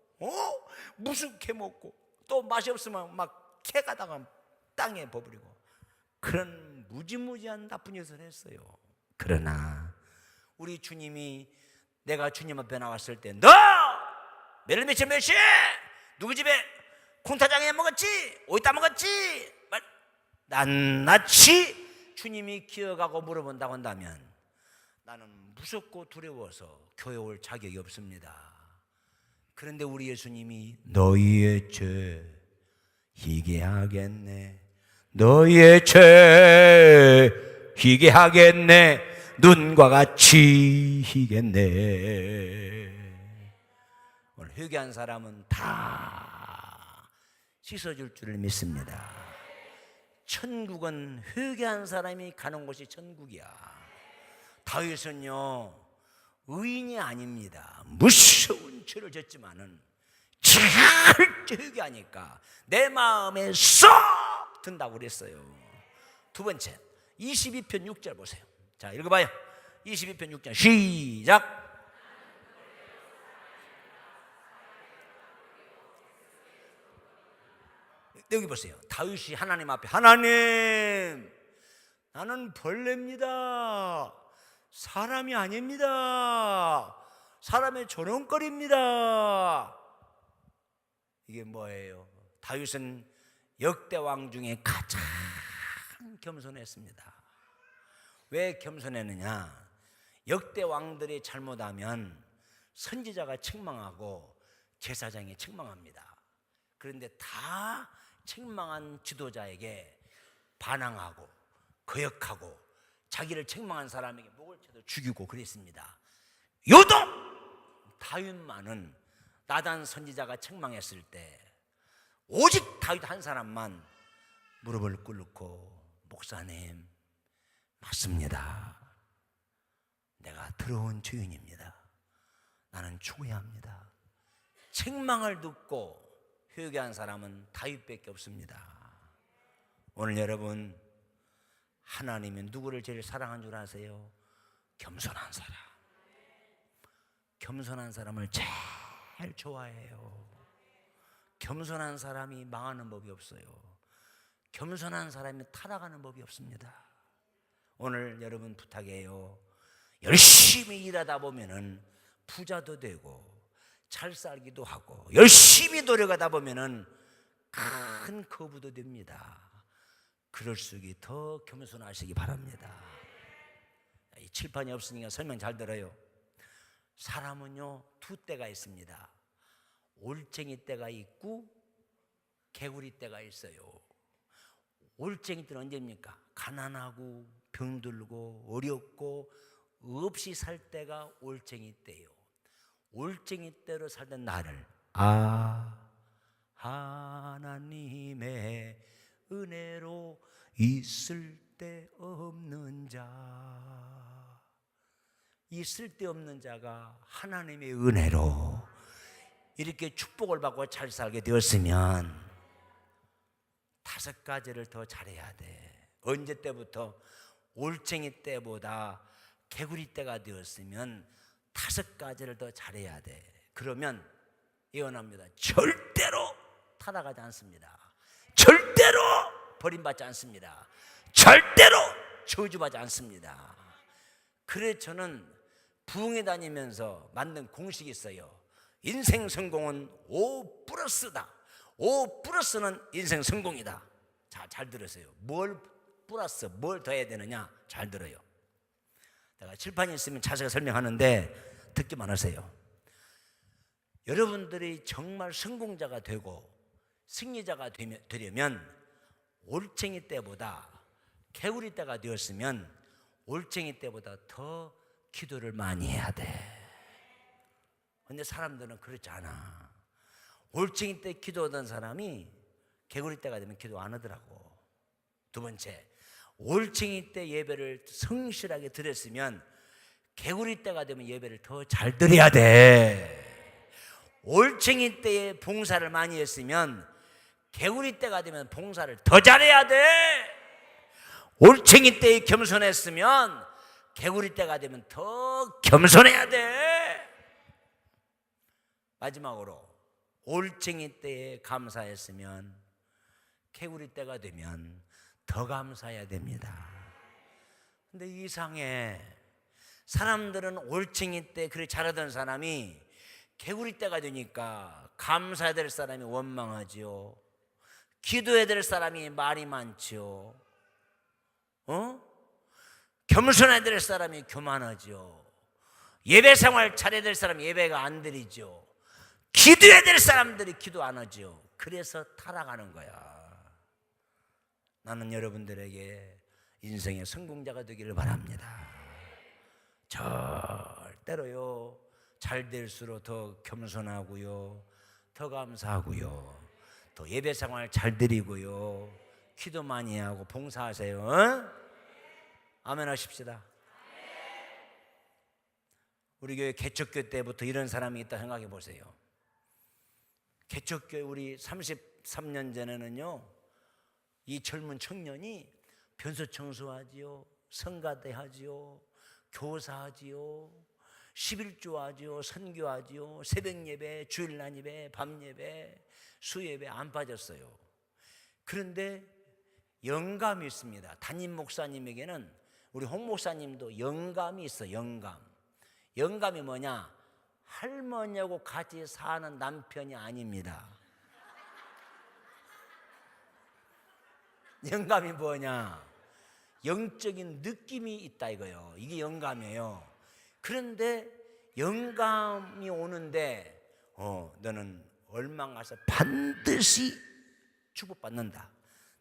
무슨 캐먹고, 또 맛이 없으면 막 캐가다가 땅에 버리고, 그런 무지무지한 나쁜 짓을 했어요. 그러나 우리 주님이, 내가 주님 앞에 나왔을 때, 너 매일 며칠 몇 시에 누구 집에 콩타장에 먹었지? 오이 따먹었지? 낱낱이 주님이 기억하고 물어본다고 한다면 나는 무섭고 두려워서 교회 올 자격이 없습니다. 그런데 우리 예수님이 너희의 죄 희게 하겠네, 너희의 죄 희게 하겠네, 눈과 같이 희겠네. 오늘 회개한 사람은 다 씻어줄 줄을 믿습니다. 천국은 회개한 사람이 가는 곳이 천국이야. 다윗은요 의인이 아닙니다. 무서운 죄를 졌지만은 절대 회개하니까 내 마음에 쏙 든다고 그랬어요. 두 번째 22편 6절 보세요. 자, 읽어봐요. 22편 6절 시작. 여기 보세요. 다윗이 하나님 앞에, 하나님, 나는 벌레입니다. 사람이 아닙니다. 사람의 조롱거리입니다. 이게 뭐예요? 다윗은 역대 왕 중에 가장 겸손했습니다. 왜 겸손했느냐? 역대 왕들이 잘못하면 선지자가 책망하고 제사장이 책망합니다. 그런데 다 책망한 지도자에게 반항하고 거역하고 자기를 책망한 사람에게 목을 쳐서 죽이고 그랬습니다. 요동 다윗만은 나단 선지자가 책망했을 때 오직 다윗 한 사람만 무릎을 꿇고, 목사님 맞습니다. 내가 더러운 죄인입니다. 나는 죽어야 합니다. 책망을 듣고 회개한 사람은 다윗밖에 없습니다. 오늘 여러분, 하나님이 누구를 제일 사랑한 줄 아세요? 겸손한 사람. 겸손한 사람을 제일 좋아해요. 겸손한 사람이 망하는 법이 없어요. 겸손한 사람이 타락하는 법이 없습니다. 오늘 여러분 부탁해요. 열심히 일하다 보면은 부자도 되고 잘 살기도 하고, 열심히 노력하다 보면은 큰 거부도 됩니다. 그럴수록 더 겸손하시기 바랍니다. 이 칠판이 없으니까 설명 잘 들어요. 사람은요 두 때가 있습니다. 올챙이 때가 있고 개구리 때가 있어요. 올챙이 때는 언제입니까? 가난하고 병들고 어렵고 없이 살 때가 올챙이 때예요. 올챙이 때로 살던 나를 하나님의 은혜로 있을 데 없는 자, 있을 데 없는 자가 하나님의 은혜로 이렇게 축복을 받고 잘 살게 되었으면 5가지를 더 잘해야 돼. 언제 때부터? 올챙이 때보다 개구리 때가 되었으면 5가지를 더 잘해야 돼. 그러면 예언합니다. 절대로 타락하지 않습니다. 절대로 버림받지 않습니다. 절대로 저주받지 않습니다. 그래서 저는 부흥회 다니면서 만든 공식이 있어요. 인생 성공은 5+다. 5+는 인생 성공이다. 자, 잘 들으세요. 뭘 플러스, 뭘 더해야 되느냐? 잘 들어요. 내가 칠판이 있으면 자세히 설명하는데 듣기만 하세요. 여러분들이 정말 성공자가 되고 승리자가 되려면 올챙이 때보다 개구리 때가 되었으면 올챙이 때보다 더 기도를 많이 해야 돼. 근데 사람들은 그렇지 않아. 올챙이 때 기도하던 사람이 개구리 때가 되면 기도 안 하더라고. 두 번째, 올챙이 때 예배를 성실하게 드렸으면 개구리 때가 되면 예배를 더 잘 드려야 돼. 올챙이 때에 봉사를 많이 했으면 개구리 때가 되면 봉사를 더 잘해야 돼. 올챙이 때에 겸손했으면 개구리 때가 되면 더 겸손해야 돼. 마지막으로 올챙이 때에 감사했으면 개구리 때가 되면 더 감사해야 됩니다. 근데 이상해. 사람들은 올챙이 때 그렇게 잘하던 사람이 개구리 때가 되니까 감사해야 될 사람이 원망하지요. 기도해야 될 사람이 말이 많지요. 겸손해야 될 사람이 교만하죠. 예배 생활 잘해야 될 사람이 예배가 안 드리죠. 기도해야 될 사람들이 기도 안 하죠. 그래서 타락하는 거야. 나는 여러분들에게 인생의 성공자가 되기를 바랍니다. 절대로요, 잘 될수록 더 겸손하고요, 더 감사하고요, 더 예배 생활 잘 드리고요, 기도 많이 하고 봉사하세요. 아멘 하십시다. 우리 교회 개척교 때부터 이런 사람이 있다 생각해 보세요. 개척교회 우리 33년 전에는요, 이 젊은 청년이 변소 청소하지요, 성가대 하지요, 교사하지요, 11조 하지요, 선교하지요, 새벽 예배, 주일날 예배, 밤 예배, 수예배 안 빠졌어요. 그런데 영감이 있습니다. 담임 목사님에게는, 우리 홍 목사님도 영감이 있어. 영감이 뭐냐? 할머니하고 같이 사는 남편이 아닙니다. 영감이 뭐냐? 영적인 느낌이 있다 이거예요. 이게 영감이에요. 그런데 영감이 오는데 너는 얼마 가서 반드시 축복받는다.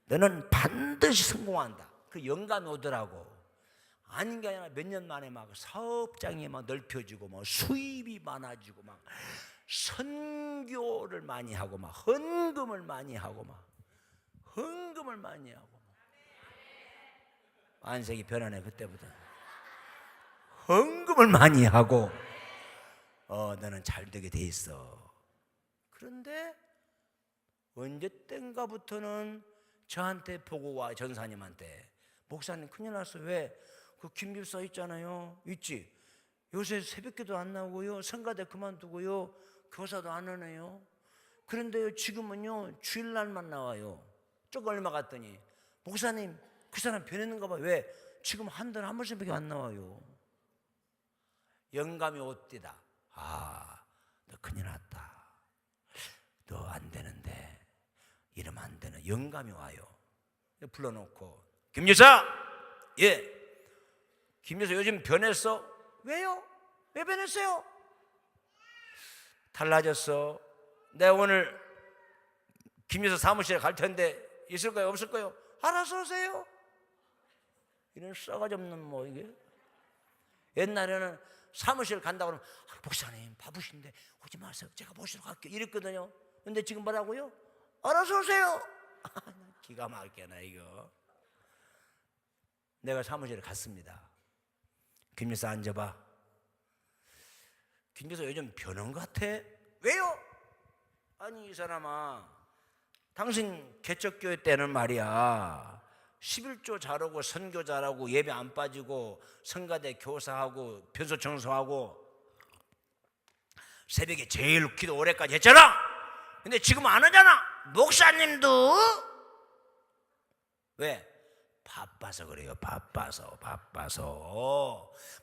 너는 반드시 성공한다. 그 영감이 오더라고. 아닌 게 아니라 몇 년 만에 막 사업장이 막 넓혀지고 막 수입이 많아지고 막 선교를 많이 하고 막 헌금을 많이 하고 안색이 변하네. 그때부터 헌금을 많이 하고 너는 잘 되게 돼 있어. 그런데 언제 땐가부터는 저한테 보고 와. 전사님한테, 목사님 큰일 났어. 왜? 그 김집사 있잖아요. 있지? 요새 새벽기도 안 나오고요, 성가대 그만두고요, 교사도 안 하네요. 그런데요, 지금은요 주일날만 나와요. 조금 얼마 갔더니, 목사님 그 사람 변했는가 봐. 왜? 지금 한 달에 한 번씩밖에 안 나와요. 영감이 옷디다. 너 큰일 났다. 너 안 되는데, 이러면 안 되는. 영감이 와요. 불러놓고, 김여사, 예, 김여사 요즘 변했어? 왜요? 왜 변했어요? 달라졌어. 내가 오늘 김여사 사무실에 갈 텐데 있을까요? 없을까요? 알아서 오세요. 이런 싸가지 없는 뭐 이게. 옛날에는 사무실 간다고 그러면 목사님 바쁘신데 오지 마세요. 제가 모시러 갈게요. 이랬거든요. 근데 지금 뭐라고요? 알아서 오세요. 기가 막히네 이거. 내가 사무실에 갔습니다. 김여사 앉아봐. 김여사 요즘 변한 것 같아. 왜요? 아니 이 사람아, 당신 개척교회 때는 말이야 11조 잘하고 선교 잘하고 예배 안 빠지고 성가대 교사하고 변소 청소하고 새벽에 제일 기도 오래까지 했잖아. 근데 지금 안 하잖아. 목사님도. 왜? 바빠서 그래요. 바빠서.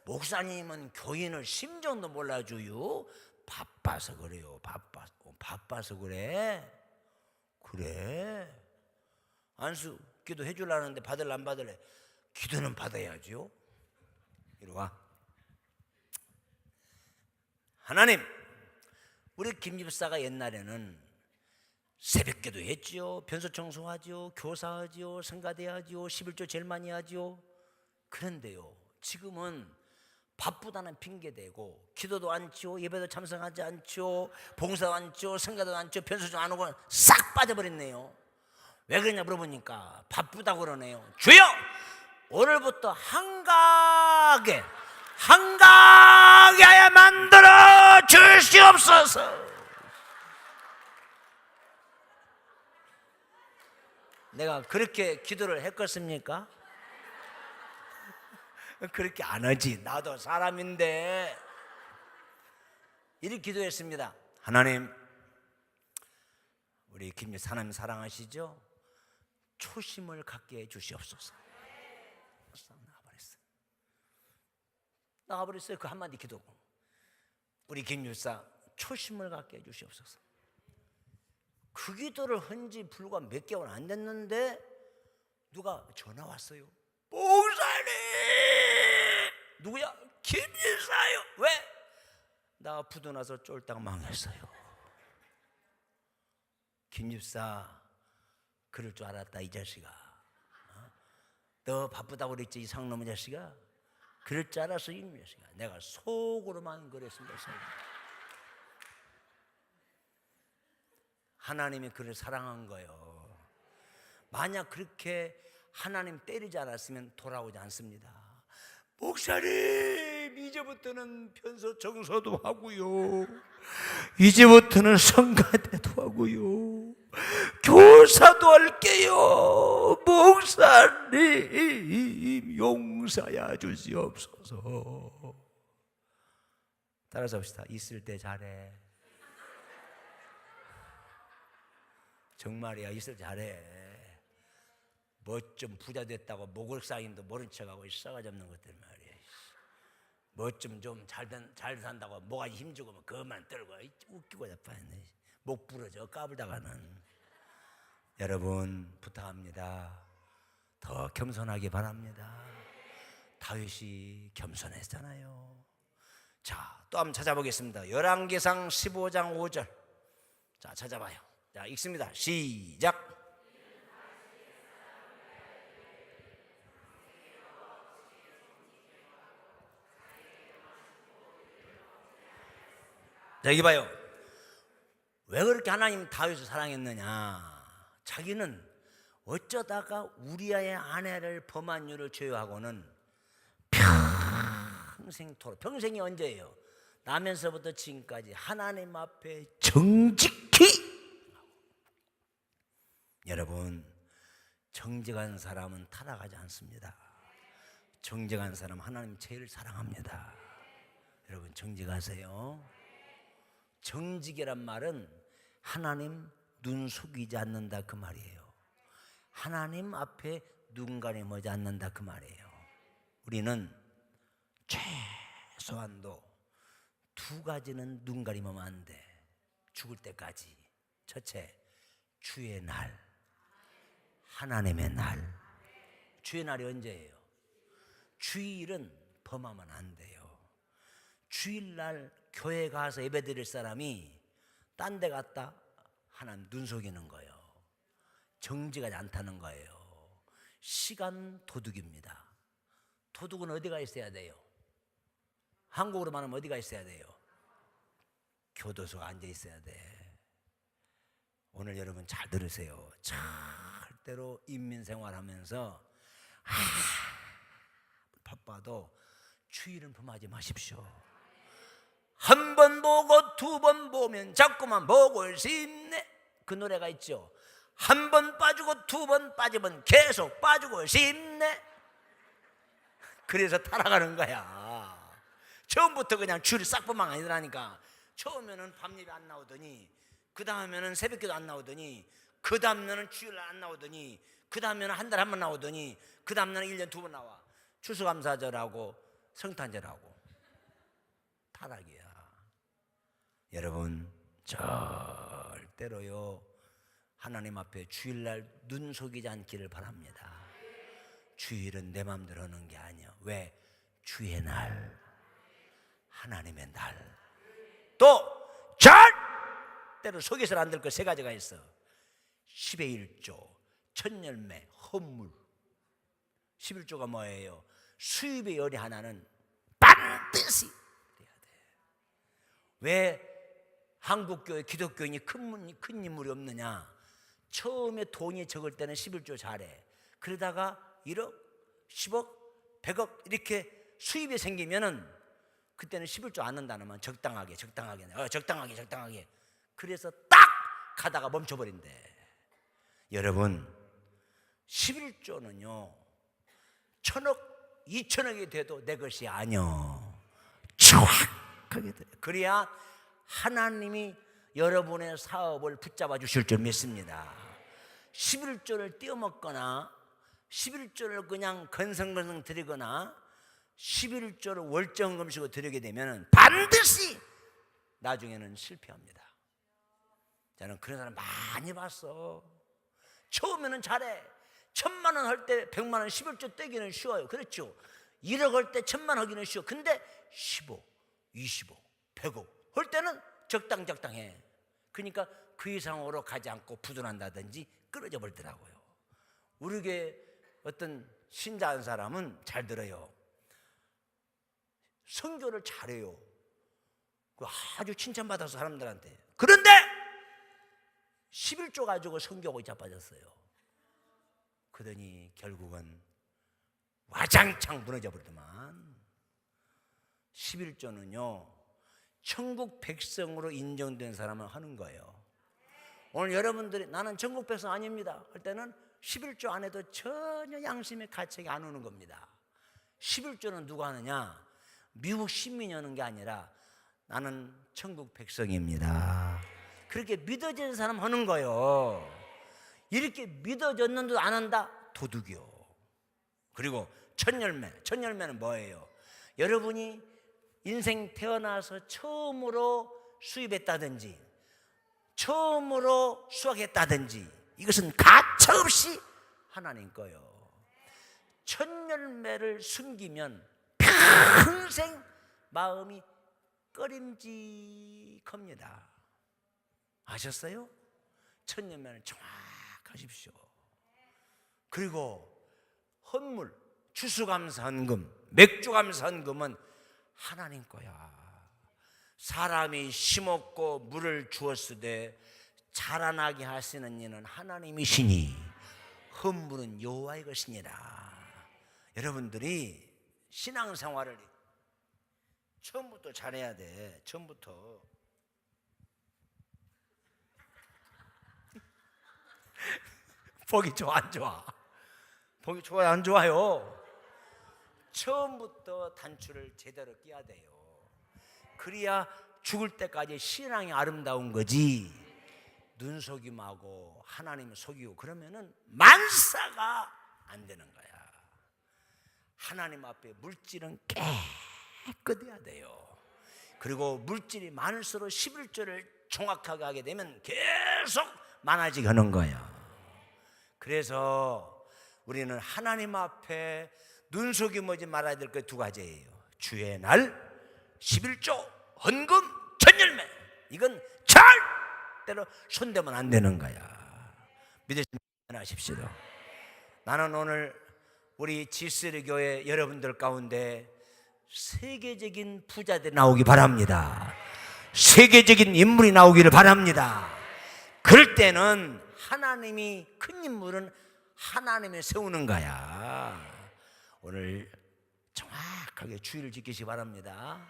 목사님은 교인을 심정도 몰라줘요. 바빠서 그래요. 바빠서 그래. 안수 기도 해주려는데 받을래 안 받을래? 기도는 받아야죠. 이리 와. 하나님, 우리 김 집사가 옛날에는 새벽기도 했지요. 변소 청소하지요. 교사하지요. 성가대하지요. 11조 제일 많이 하지요. 그런데요, 지금은 바쁘다는 핑계대고 기도도 않지요. 예배도 참석하지 않지요. 봉사도 않지요. 성가도 않지요. 변소도 안 오고 싹 빠져버렸네요. 왜 그러냐 물어보니까 바쁘다고 그러네요. 주여, 오늘부터 한가하게 하여 만들어 주시옵소서. 내가 그렇게 기도를 했겠습니까? 그렇게 안 하지. 나도 사람인데. 이렇게 기도했습니다. 하나님, 우리 김유사 하나님 사랑하시죠? 초심을 갖게 해주시옵소서. 나가버렸어요. 그 한마디 기도고. 우리 김유사 초심을 갖게 해주시옵소서. 그 기도를 한 지 불과 몇 개월 안 됐는데 누가 전화 왔어요. 목사님! 누구야? 김유사요. 왜? 나 부도 나서 쫄딱 망했어요. 김유사, 그럴 줄 알았다 이 자식아. 너 바쁘다고 그랬지 이 상놈의 자식아. 그럴 줄 알았어 이 자식아. 내가 속으로만 그랬습니다. 하나님이 그를 사랑한 거예요. 만약 그렇게 하나님 때리지 않았으면 돌아오지 않습니다. 목사님, 이제부터는 변소 청소도 하고요, 이제부터는 성가대도 하고요, 교사도 할게요. 목사님 용서해 주시옵소서. 따라서 합시다. 있을 때 잘해. 정말이야. 있을 때 잘해. 뭐 좀 부자 됐다고 목을 쌓인도 모른 척하고 싸가지 없는 것들 말이야. 뭐 좀 잘 산다고 뭐가 힘주고 뭐 그것만 떨고 웃기고 자빠졌네. 목 부러져 까불다가는. 여러분 부탁합니다. 더 겸손하기 바랍니다. 다윗이 겸손했잖아요. 자, 또 한번 찾아보겠습니다. 열왕기상 15장 5절. 자, 찾아봐요. 자, 읽습니다. 시작. 자, 여기 봐요. 왜 그렇게 하나님 다윗을 사랑했느냐? 자기는 어쩌다가 우리아의 아내를 범한 일을 죄하고는 평생토록, 평생이 언제예요? 나면서부터 지금까지 하나님 앞에 정직히. 여러분, 정직한 사람은 타락하지 않습니다. 정직한 사람 하나님 제일 사랑합니다. 여러분 정직하세요. 정직이란 말은 하나님 눈 속이지 않는다 그 말이에요. 하나님 앞에 눈 가리지 않는다 그 말이에요. 우리는 최소한도 두 가지는 눈 가리면 안 돼. 죽을 때까지. 첫째, 주의 날, 하나님의 날. 주의 날이 언제예요? 주일은 범하면 안 돼요. 주일날 교회 가서 예배 드릴 사람이 딴 데 갔다 하나님 눈 속이는 거예요. 정직하지 않다는 거예요. 시간 도둑입니다. 도둑은 어디가 있어야 돼요? 한국으로 말하면 어디가 있어야 돼요? 교도소에 앉아 있어야 돼. 오늘 여러분 잘 들으세요. 절대로 인민생활하면서 바빠도 주일은 범하지 마십시오. 한 번 보고 두 번 보면 자꾸만 보고 싶네. 그 노래가 있죠. 한 번 빠지고 두 번 빠지면 계속 빠지고 싶네. 그래서 타락하는 거야. 처음부터 그냥 주일 싹 보면 아니라니까. 처음에는 밤예배 안 나오더니, 그 다음에는 새벽기도 안 나오더니, 그 다음에는 주일 안 나오더니, 그 다음에는 한 달에 한 번 나오더니, 그 다음에는 1년 두 번 나와. 추수감사절하고 성탄절하고. 타락이야. 여러분 절대로요 하나님 앞에 주일날 눈 속이지 않기를 바랍니다. 주일은 내 마음대로 하는 게 아니야. 왜? 주의 날, 하나님의 날. 또 절대로 속여서는 안 될 거 세 가지가 있어. 10의 1조, 천열매, 헌물. 11조가 뭐예요? 수입의 열이 하나는 반드시 돼야 돼. 왜 한국교회 기독교인이 큰 인물이 없느냐? 처음에 돈이 적을 때는 11조 잘해. 그러다가 1억, 10억, 100억 이렇게 수입이 생기면은 그때는 11조 안 넣는다는 말. 적당하게 그래서 딱 가다가 멈춰버린대. 여러분, 11조는요 1000억, 2000억이 돼도 내 것이 아니요, 정확하게 돼. 그래야 하나님이 여러분의 사업을 붙잡아 주실 줄 믿습니다. 11조를 떼어먹거나 11조를 그냥 건성건성 드리거나 11조를 월정금식으로 드리게 되면 반드시 나중에는 실패합니다. 저는 그런 사람 많이 봤어. 처음에는 잘해. 1000만 원 할 때 100만 원 11조 떼기는 쉬워요. 그렇죠? 1억 할 때 1000만 하기는 쉬워. 근데 15, 25, 100억 할 때는 적당해. 그러니까 그 이상으로 가지 않고 부도난다든지 끊어져 버리더라고요. 우리 교회 어떤 신자 한 사람은 잘 들어요. 선교를 잘해요. 아주 칭찬받아서 사람들한테. 그런데 11조 가지고 선교하고 자빠졌어요. 그러니 결국은 와장창 무너져 버리더만. 11조는요 천국 백성으로 인정된 사람은 하는 거예요. 오늘 여러분들이 나는 천국 백성 아닙니다 할 때는 11조 안 해도 전혀 양심의 가책이 안 오는 겁니다. 11조는 누가 하느냐? 미국 시민이 하는 게 아니라 나는 천국 백성입니다. 그렇게 믿어진 사람 하는 거예요. 이렇게 믿어졌는데도 안 한다? 도둑이요. 그리고 천열매는 뭐예요? 여러분이 인생 태어나서 처음으로 수입했다든지 처음으로 수확했다든지 이것은 가차없이 하나님 거예요. 천열매를 숨기면 평생 마음이 꺼림직합니다. 아셨어요? 천열매는 정확하십시오. 그리고 헌물, 추수감사헌금, 맥주감사헌금은 하나님 거야. 사람이 심었고 물을 주었으되 자라나게 하시는 이는 하나님이시니 헌물은 여호와의 것이니라. 여러분들이 신앙생활을 처음부터 잘해야 돼. 처음부터. 보기 좋아 안 좋아? 보기 좋아요 안 좋아요? 처음부터 단추를 제대로 끼야 돼요. 그래야 죽을 때까지 신앙이 아름다운 거지. 눈속임하고 하나님 속이고 그러면은 만사가 안 되는 거야. 하나님 앞에 물질은 깨끗해야 돼요. 그리고 물질이 많을수록 11조를 정확하게 하게 되면 계속 많아지게 하는 거야. 그래서 우리는 하나님 앞에 눈속임하지 말아야 될 것 두 가지예요. 주의 날 11조 헌금 천열매. 이건 절대로 손대면 안 되는 거야. 믿으시면 하십시오. 나는 오늘 우리 G3 교회 여러분들 가운데 세계적인 부자들이 나오기 바랍니다. 세계적인 인물이 나오기를 바랍니다. 그럴 때는 하나님이 큰 인물은 하나님이 세우는 거야. 오늘 정확하게 주의를 지키시기 바랍니다.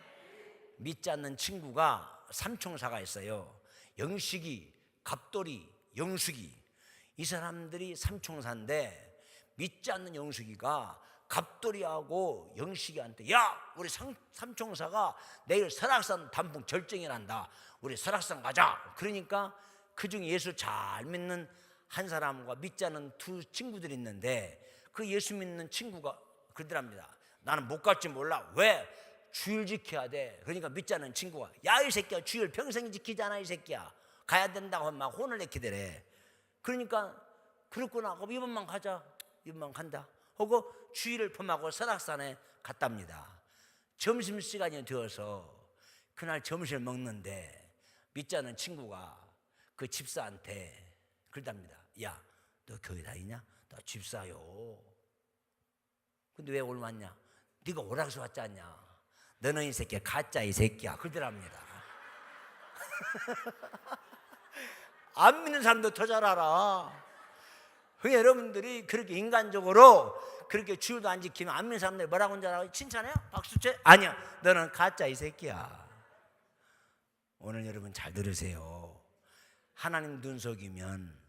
믿지 않는 친구가 삼총사가 있어요. 영식이, 갑돌이, 영숙이. 이 사람들이 삼총사인데 믿지 않는 영숙이가 갑돌이하고 영식이한테 야 우리 삼총사가 내일 설악산 단풍 절정이란다. 우리 설악산 가자. 그러니까 그중에 예수 잘 믿는 한 사람과 믿지 않는 두 친구들이 있는데 그 예수 믿는 친구가 그러더랍니다. 나는 못 갈지 몰라. 왜? 주일 지켜야 돼. 그러니까 믿지 않는 친구가 야 이 새끼야 주일 평생 지키잖아 이 새끼야. 가야 된다고 막 혼을 내키더래. 그러니까 그렇구나. 그럼 이번만 가자. 이번만 간다. 하고 주일을 범하고 설악산에 갔답니다. 점심시간이 되어서 그날 점심을 먹는데 믿지 않는 친구가 그 집사한테 그러답니다. 야, 너 교회 다니냐? 나 집사요. 근데 왜 오늘 왔냐? 네가 오라고 해서 왔지 않냐? 너는 이 새끼야 가짜 이 새끼야 그러더랍니다. 안 믿는 사람도 더 잘 알아. 그러니까 여러분들이 그렇게 인간적으로 그렇게 주일도 안 지키면 안 믿는 사람들이 뭐라고 하는 줄 알아? 칭찬해요? 박수쳐? 아니야, 너는 가짜 이 새끼야. 오늘 여러분 잘 들으세요. 하나님 눈속이면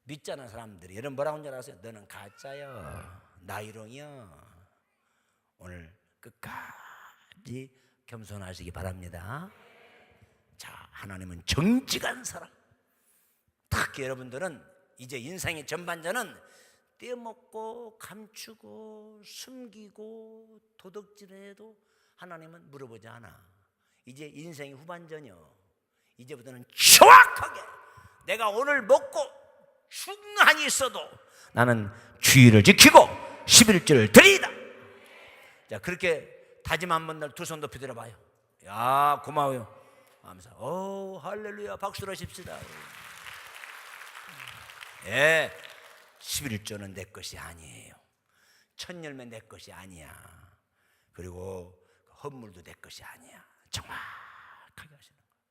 믿잖아 사람들이. 여러분 뭐라고 하는 줄 아세요? 너는 가짜야, 나이롱이야. 오늘 끝까지 겸손하시기 바랍니다. 자, 하나님은 정직한 사람. 특히 여러분들은 이제 인생의 전반전은 떼먹고 감추고 숨기고 도둑질해도 하나님은 물어보지 않아. 이제 인생의 후반전이요. 이제부터는 정확하게 내가 오늘 먹고 중한이 있어도 나는 주의를 지키고 11조를 드리이다. 자, 그렇게 다짐한 분들 두 손 높이 들어봐요. 야, 고마워요. 하면서 오 할렐루야 박수로 하십시다. 예, 11조는 내 것이 아니에요. 첫 열매 내 것이 아니야. 그리고 헌물도 내 것이 아니야. 정확하게 하시는 거예요.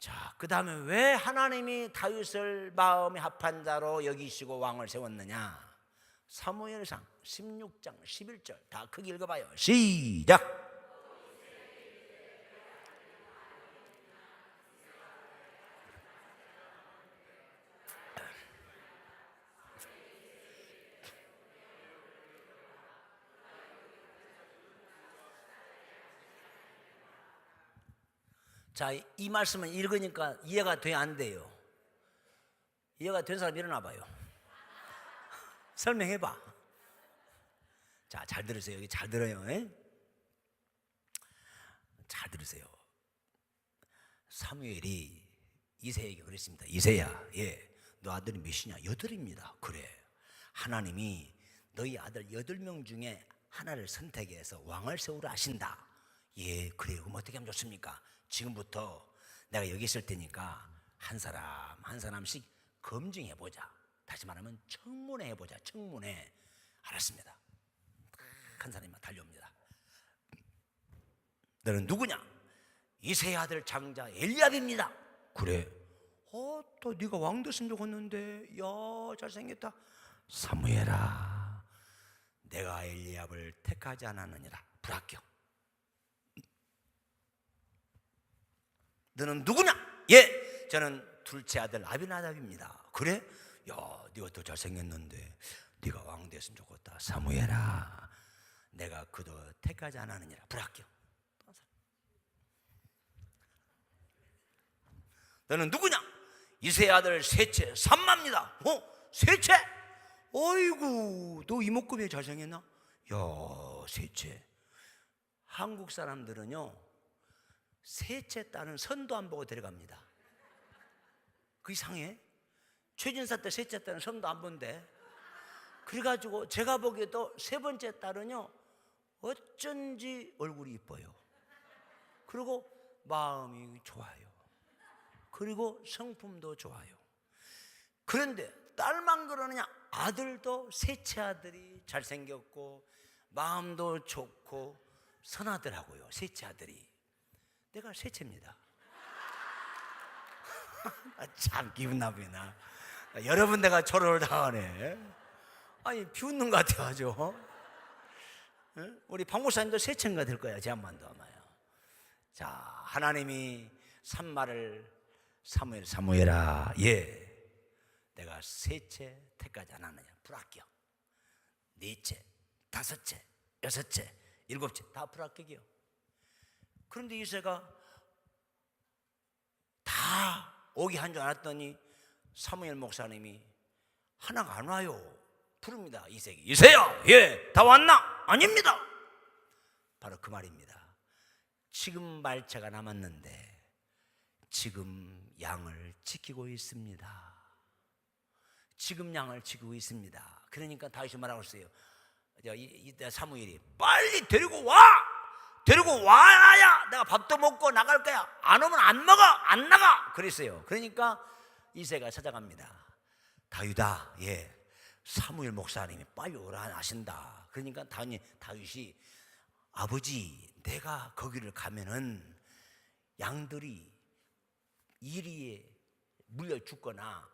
자, 그 다음에 왜 하나님이 다윗을 마음이 합한 자로 여기시고 왕을 세웠느냐? 사무엘상 16장 11절 다 크게 읽어봐요. 시작. 자, 이 말씀을 읽으니까 이해가 돼야 안 돼요? 이해가 된 사람 일어나 봐요. 설명해봐. 자, 잘 들으세요. 여기 잘 들어요. 에? 잘 들으세요. 사무엘이 이새에게 그랬습니다. 이새야, 예, 너 아들이 몇이냐? 8입니다. 그래, 하나님이 너희 아들 8명 중에 하나를 선택해서 왕을 세우라 하신다. 예, 그래요. 그럼 어떻게 하면 좋습니까? 지금부터 내가 여기 있을 테니까 한 사람 한 사람씩 검증해보자. 다시 말하면 청문회해보자. 청문회. 알았습니다. 한 사람만 달려옵니다. 너는 누구냐? 이새의 아들 장자 엘리압입니다. 그래, 또 네가 왕 됐으면 좋겠는데. 야, 잘생겼다. 사무엘아, 내가 엘리압을 택하지 않았느니라. 불합격. 너는 누구냐? 예, 저는 둘째 아들 아비나답입니다. 그래? 야, 네가 더 잘생겼는데 네가 왕 됐으면 좋겠다. 사무엘아, 내가 그도 택하지 않았느니라. 불합격. 너는 누구냐? 이새의 아들 셋째 삼마입니다. 셋째? 어이구, 너 이목구비에 잘생겼나? 야, 셋째. 한국 사람들은요, 셋째 딸은 선도 안 보고 데려갑니다. 그 이상해. 최진사 때 셋째 딸은 선도 안 본대. 그래가지고 제가 보기에도 세 번째 딸은요, 어쩐지 얼굴이 이뻐요. 그리고 마음이 좋아요. 그리고 성품도 좋아요. 그런데 딸만 그러느냐? 아들도 셋째 아들이 잘생겼고 마음도 좋고 선하더라고요. 셋째 아들이. 내가 셋째입니다. 참 기분 나쁘나. 여러분 내가 초로를 당하네. 아니 비웃는 것 같아가지고. 우리 박 목사님도 셋째인가 될 거야. 제 한만도 아마요. 자, 하나님이 산말을 사무엘아, 예, 내가 셋째 택하지 않았느냐. 불합격. 넷째, 다섯째, 여섯째, 일곱째 다 불합격이요. 그런데 이새가 다 오게 한 줄 알았더니 사무엘 목사님이 하나가 안 와요. 부릅니다. 이새야, 예, 다 왔나? 아닙니다. 바로 그 말입니다. 지금 말차가 남았는데 지금 양을 지키고 있습니다. 지금 양을 지키고 있습니다. 그러니까 다윗이 뭐라고 했어요? 이때 사무엘이 빨리 데리고 와! 데리고 와야 내가 밥도 먹고 나갈 거야. 안 오면 안 먹어, 안 나가. 그랬어요. 그러니까 이새가 찾아갑니다. 다윗아, 예, 사무엘 목사님이 빨리 오라 하신다. 그러니까 다윗이 아버지, 내가 거기를 가면은 양들이 이리에 물려 죽거나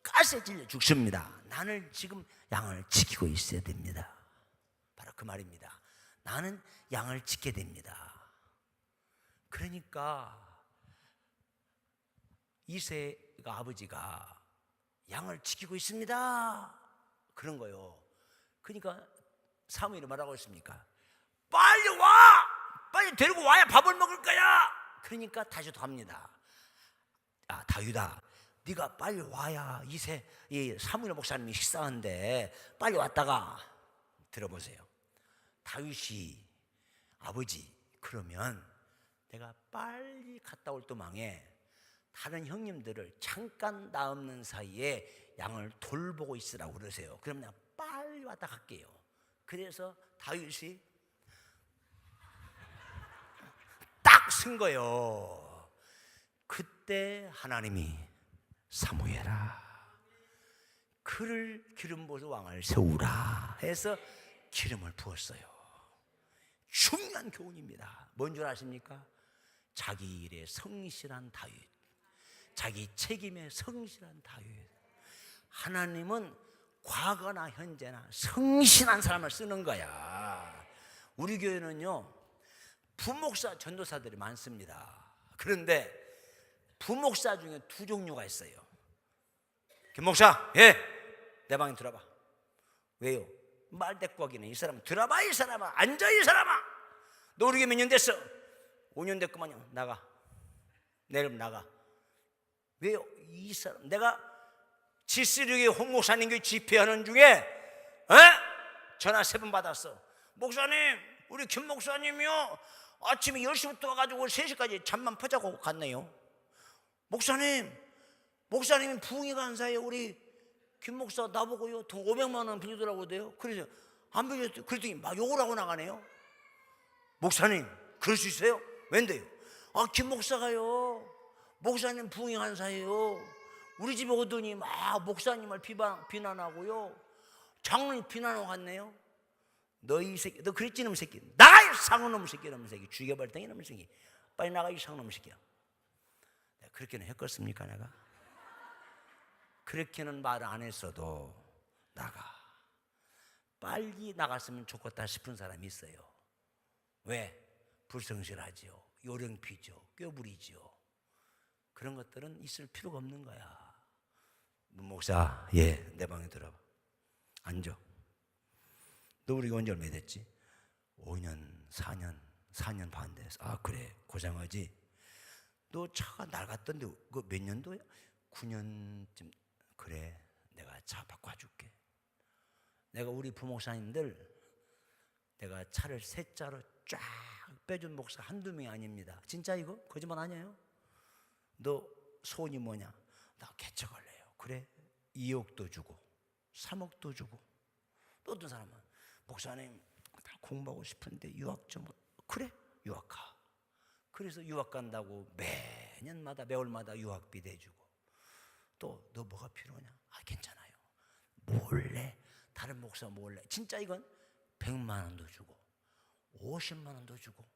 가스에 찔려 죽습니다. 나는 지금 양을 지키고 있어야 됩니다. 바로 그 말입니다. 나는 양을 지켜야 됩니다. 그러니까 이새가 아버지가 양을 지키고 있습니다. 그런 거요. 그러니까 사무엘이 뭐라고 했습니까? 빨리 와! 빨리 데리고 와야 밥을 먹을 거야! 그러니까 다시 또 합니다. 아, 다윗아, 네가 빨리 와야 이 사무엘 목사님이 식사하는데 빨리 왔다가 들어보세요. 다윗이 아버지, 그러면 내가 빨리 갔다 올 도망에 다른 형님들을 잠깐 남는 사이에 양을 돌보고 있으라고 그러세요. 그럼 내가 빨리 왔다 갈게요. 그래서 다윗이 딱 쓴 거예요. 그때 하나님이 사무엘아, 그를 기름 부어서 왕을 세우라 해서 기름을 부었어요. 중요한 교훈입니다. 뭔 줄 아십니까? 자기 일에 성실한 다윗, 자기 책임에 성실한 다윗. 하나님은 과거나 현재나 성실한 사람을 쓰는 거야. 우리 교회는요, 부목사 전도사들이 많습니다. 그런데 부목사 중에 두 종류가 있어요. 김목사, 예, 내 방에 들어봐. 왜요? 말대꾸하기는 이 사람 들어봐. 이 사람아, 앉아. 이 사람아, 너 우리 교회 몇 년 됐어? 5년 됐구만요. 나가. 내일 나가. 왜요? 이 사람, 내가 G3교회 홍 목사님께 집회하는 중에 전화 3번 받았어. 목사님, 우리 김 목사님이요, 아침에 10시부터 와가지고 3시까지 잠만 퍼자고 갔네요. 목사님이 부흥회 간사예요. 우리 김 목사 나보고요, 돈 500만 원 빌리더라고요. 돼요. 그래서 안 빌렸더니 그랬더니 막 욕을 하고 나가네요. 목사님, 그럴 수 있어요? 왠데요? 아, 김 목사가요, 목사님 부흥회 간사예요. 우리 집에 오더니 막 목사님을 비난하고요, 장로님 비난하고 갔네요. 너 이 새끼, 너 그랬지 놈 새끼. 나가 이 상놈 새끼, 놈 새끼. 죽여버릴 땡이 놈 새끼. 빨리 나가 이 상놈 새끼야. 내가 그렇게는 했겠습니까? 내가 그렇게는 말 안 했어도 나가. 빨리 나갔으면 좋겠다 싶은 사람이 있어요. 왜? 불성실하지요, 요령피죠, 꾀부리지요. 그런 것들은 있을 필요가 없는 거야. 목사, 예, 내 방에 들어봐. 앉아. 너 우리 언제 얼마 됐지? 5년, 4년 반 됐어. 아, 그래, 고생하지. 너 차가 낡았던데 그거 몇 년도야? 9년쯤. 그래, 내가 차 바꿔줄게. 내가 우리 부목사님들, 내가 차를 세 자로 쫙 빼준 목사 한두 명이 아닙니다. 진짜 이거 거짓말 아니에요? 너 소원이 뭐냐? 나 개척할래요. 그래, 2억도 주고 3억도 주고. 또 어떤 사람은 목사님, 다 공부하고 싶은데 유학 좀. 그래, 유학 가. 그래서 유학 간다고 매월마다 유학비 대주고. 또 너 뭐가 필요하냐? 아, 괜찮아요. 몰래, 다른 목사 몰래. 진짜 이건 100만 원도 주고 50만 원도 주고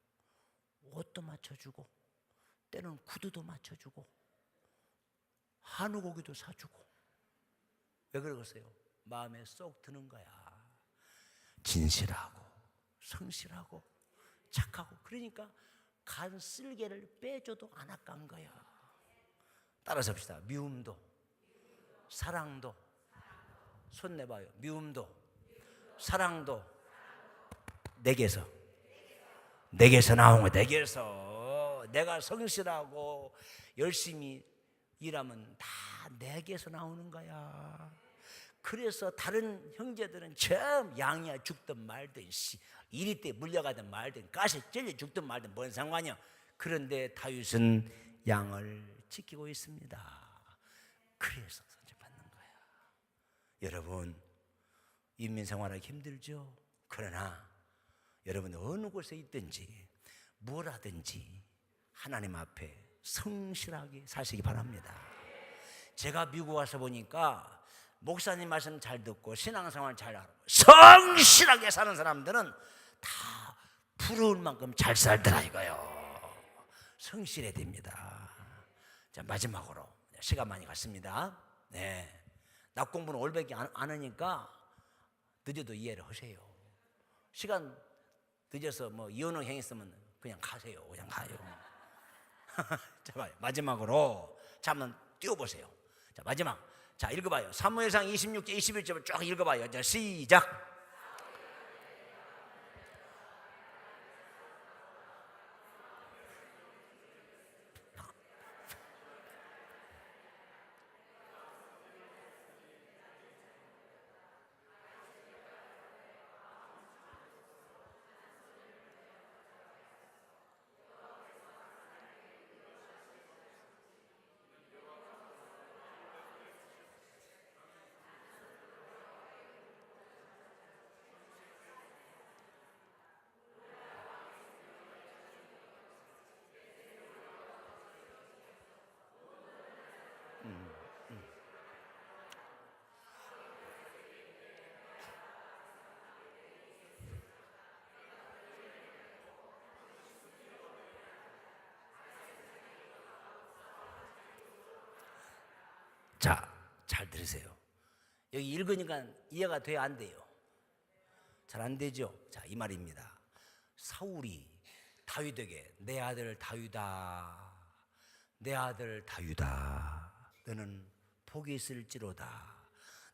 옷도 맞춰주고 때로는 구두도 맞춰주고 한우 고기도 사주고. 왜 그러겠어요? 마음에 쏙 드는 거야. 진실하고 성실하고 착하고. 그러니까 간 쓸개를 빼줘도 안 아까운 거야. 따라서 합시다. 미움도, 사랑도. 손 내봐요. 미움도, 사랑도. 내게서 나온 거야. 내게서. 내가 성실하고 열심히 일하면 다 내게서 나오는 거야. 그래서 다른 형제들은 참 양이야 죽든 말든, 이리 때 물려가든 말든, 가시 찔려 죽든 말든 뭔 상관이야. 그런데 다윗은 양을 지키고 있습니다. 그래서 선택받는 거야. 여러분, 인민생활하기 힘들죠? 그러나 여러분 어느 곳에 있든지 뭘 하든지 하나님 앞에 성실하게 사시기 바랍니다. 제가 미국 와서 보니까 목사님 말씀 잘 듣고 신앙생활 잘 하고 성실하게 사는 사람들은 다 부러울 만큼 잘 살더라 이거요. 성실해야 됩니다. 자, 마지막으로 시간 많이 갔습니다. 네, 낮 공부는 올밖에 안 하니까 늦어도 이해를 하세요. 시간 늦어서 뭐 이혼을 행했으면 그냥 가세요. 그냥 가요. 자, 봐요. 마지막으로 자, 한번 띄워보세요. 자, 마지막. 자, 읽어봐요. 사무엘상 26절 21절을 쭉 읽어봐요. 자, 시작. 자, 잘 들으세요. 여기 읽으니까 이해가 돼야 안 돼요? 잘 안 되죠? 자, 이 말입니다. 사울이 다윗에게 내 아들 다윗아, 내 아들 다윗아, 너는 복이 있을지로다,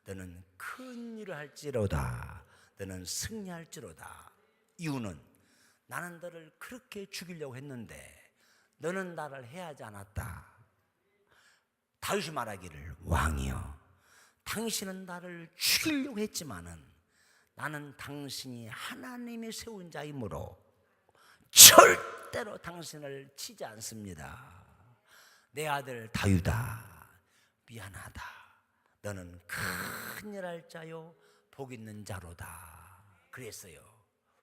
너는 큰 일을 할지로다, 너는 승리할지로다. 이유는 나는 너를 그렇게 죽이려고 했는데 너는 나를 해하지 않았다. 다윗이 말하기를 왕이여, 당신은 나를 죽이려고 했지만은 나는 당신이 하나님이 세운 자이므로 절대로 당신을 치지 않습니다. 내 아들 다윗아, 미안하다. 너는 큰일 할 자요 복 있는 자로다. 그랬어요.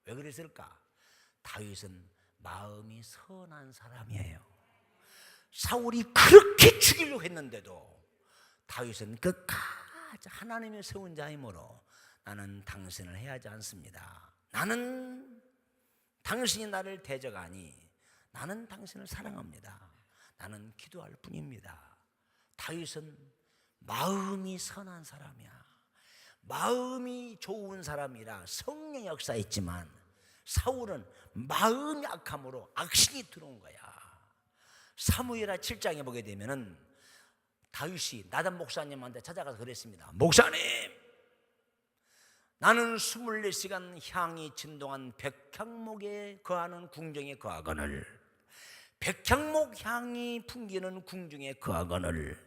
왜 그랬을까? 다윗은 마음이 선한 사람이에요. 사울이 그렇게 죽이려고 했는데도 다윗은 끝까지 하나님이 세운 자이므로 나는 당신을 해하지 않습니다. 나는 당신이 나를 대적하니 나는 당신을 사랑합니다. 나는 기도할 뿐입니다. 다윗은 마음이 선한 사람이야. 마음이 좋은 사람이라 성령의 역사했지만 사울은 마음이 악함으로 악신이 들어온 거야. 사무엘하 7장에 보게 되면은 다윗이 나단 목사님한테 찾아가서 그랬습니다. 목사님, 나는 24시간 향이 진동한 백향목에 거하는 궁정에 거하거늘, 백향목 향이 풍기는 궁중에 거하거늘,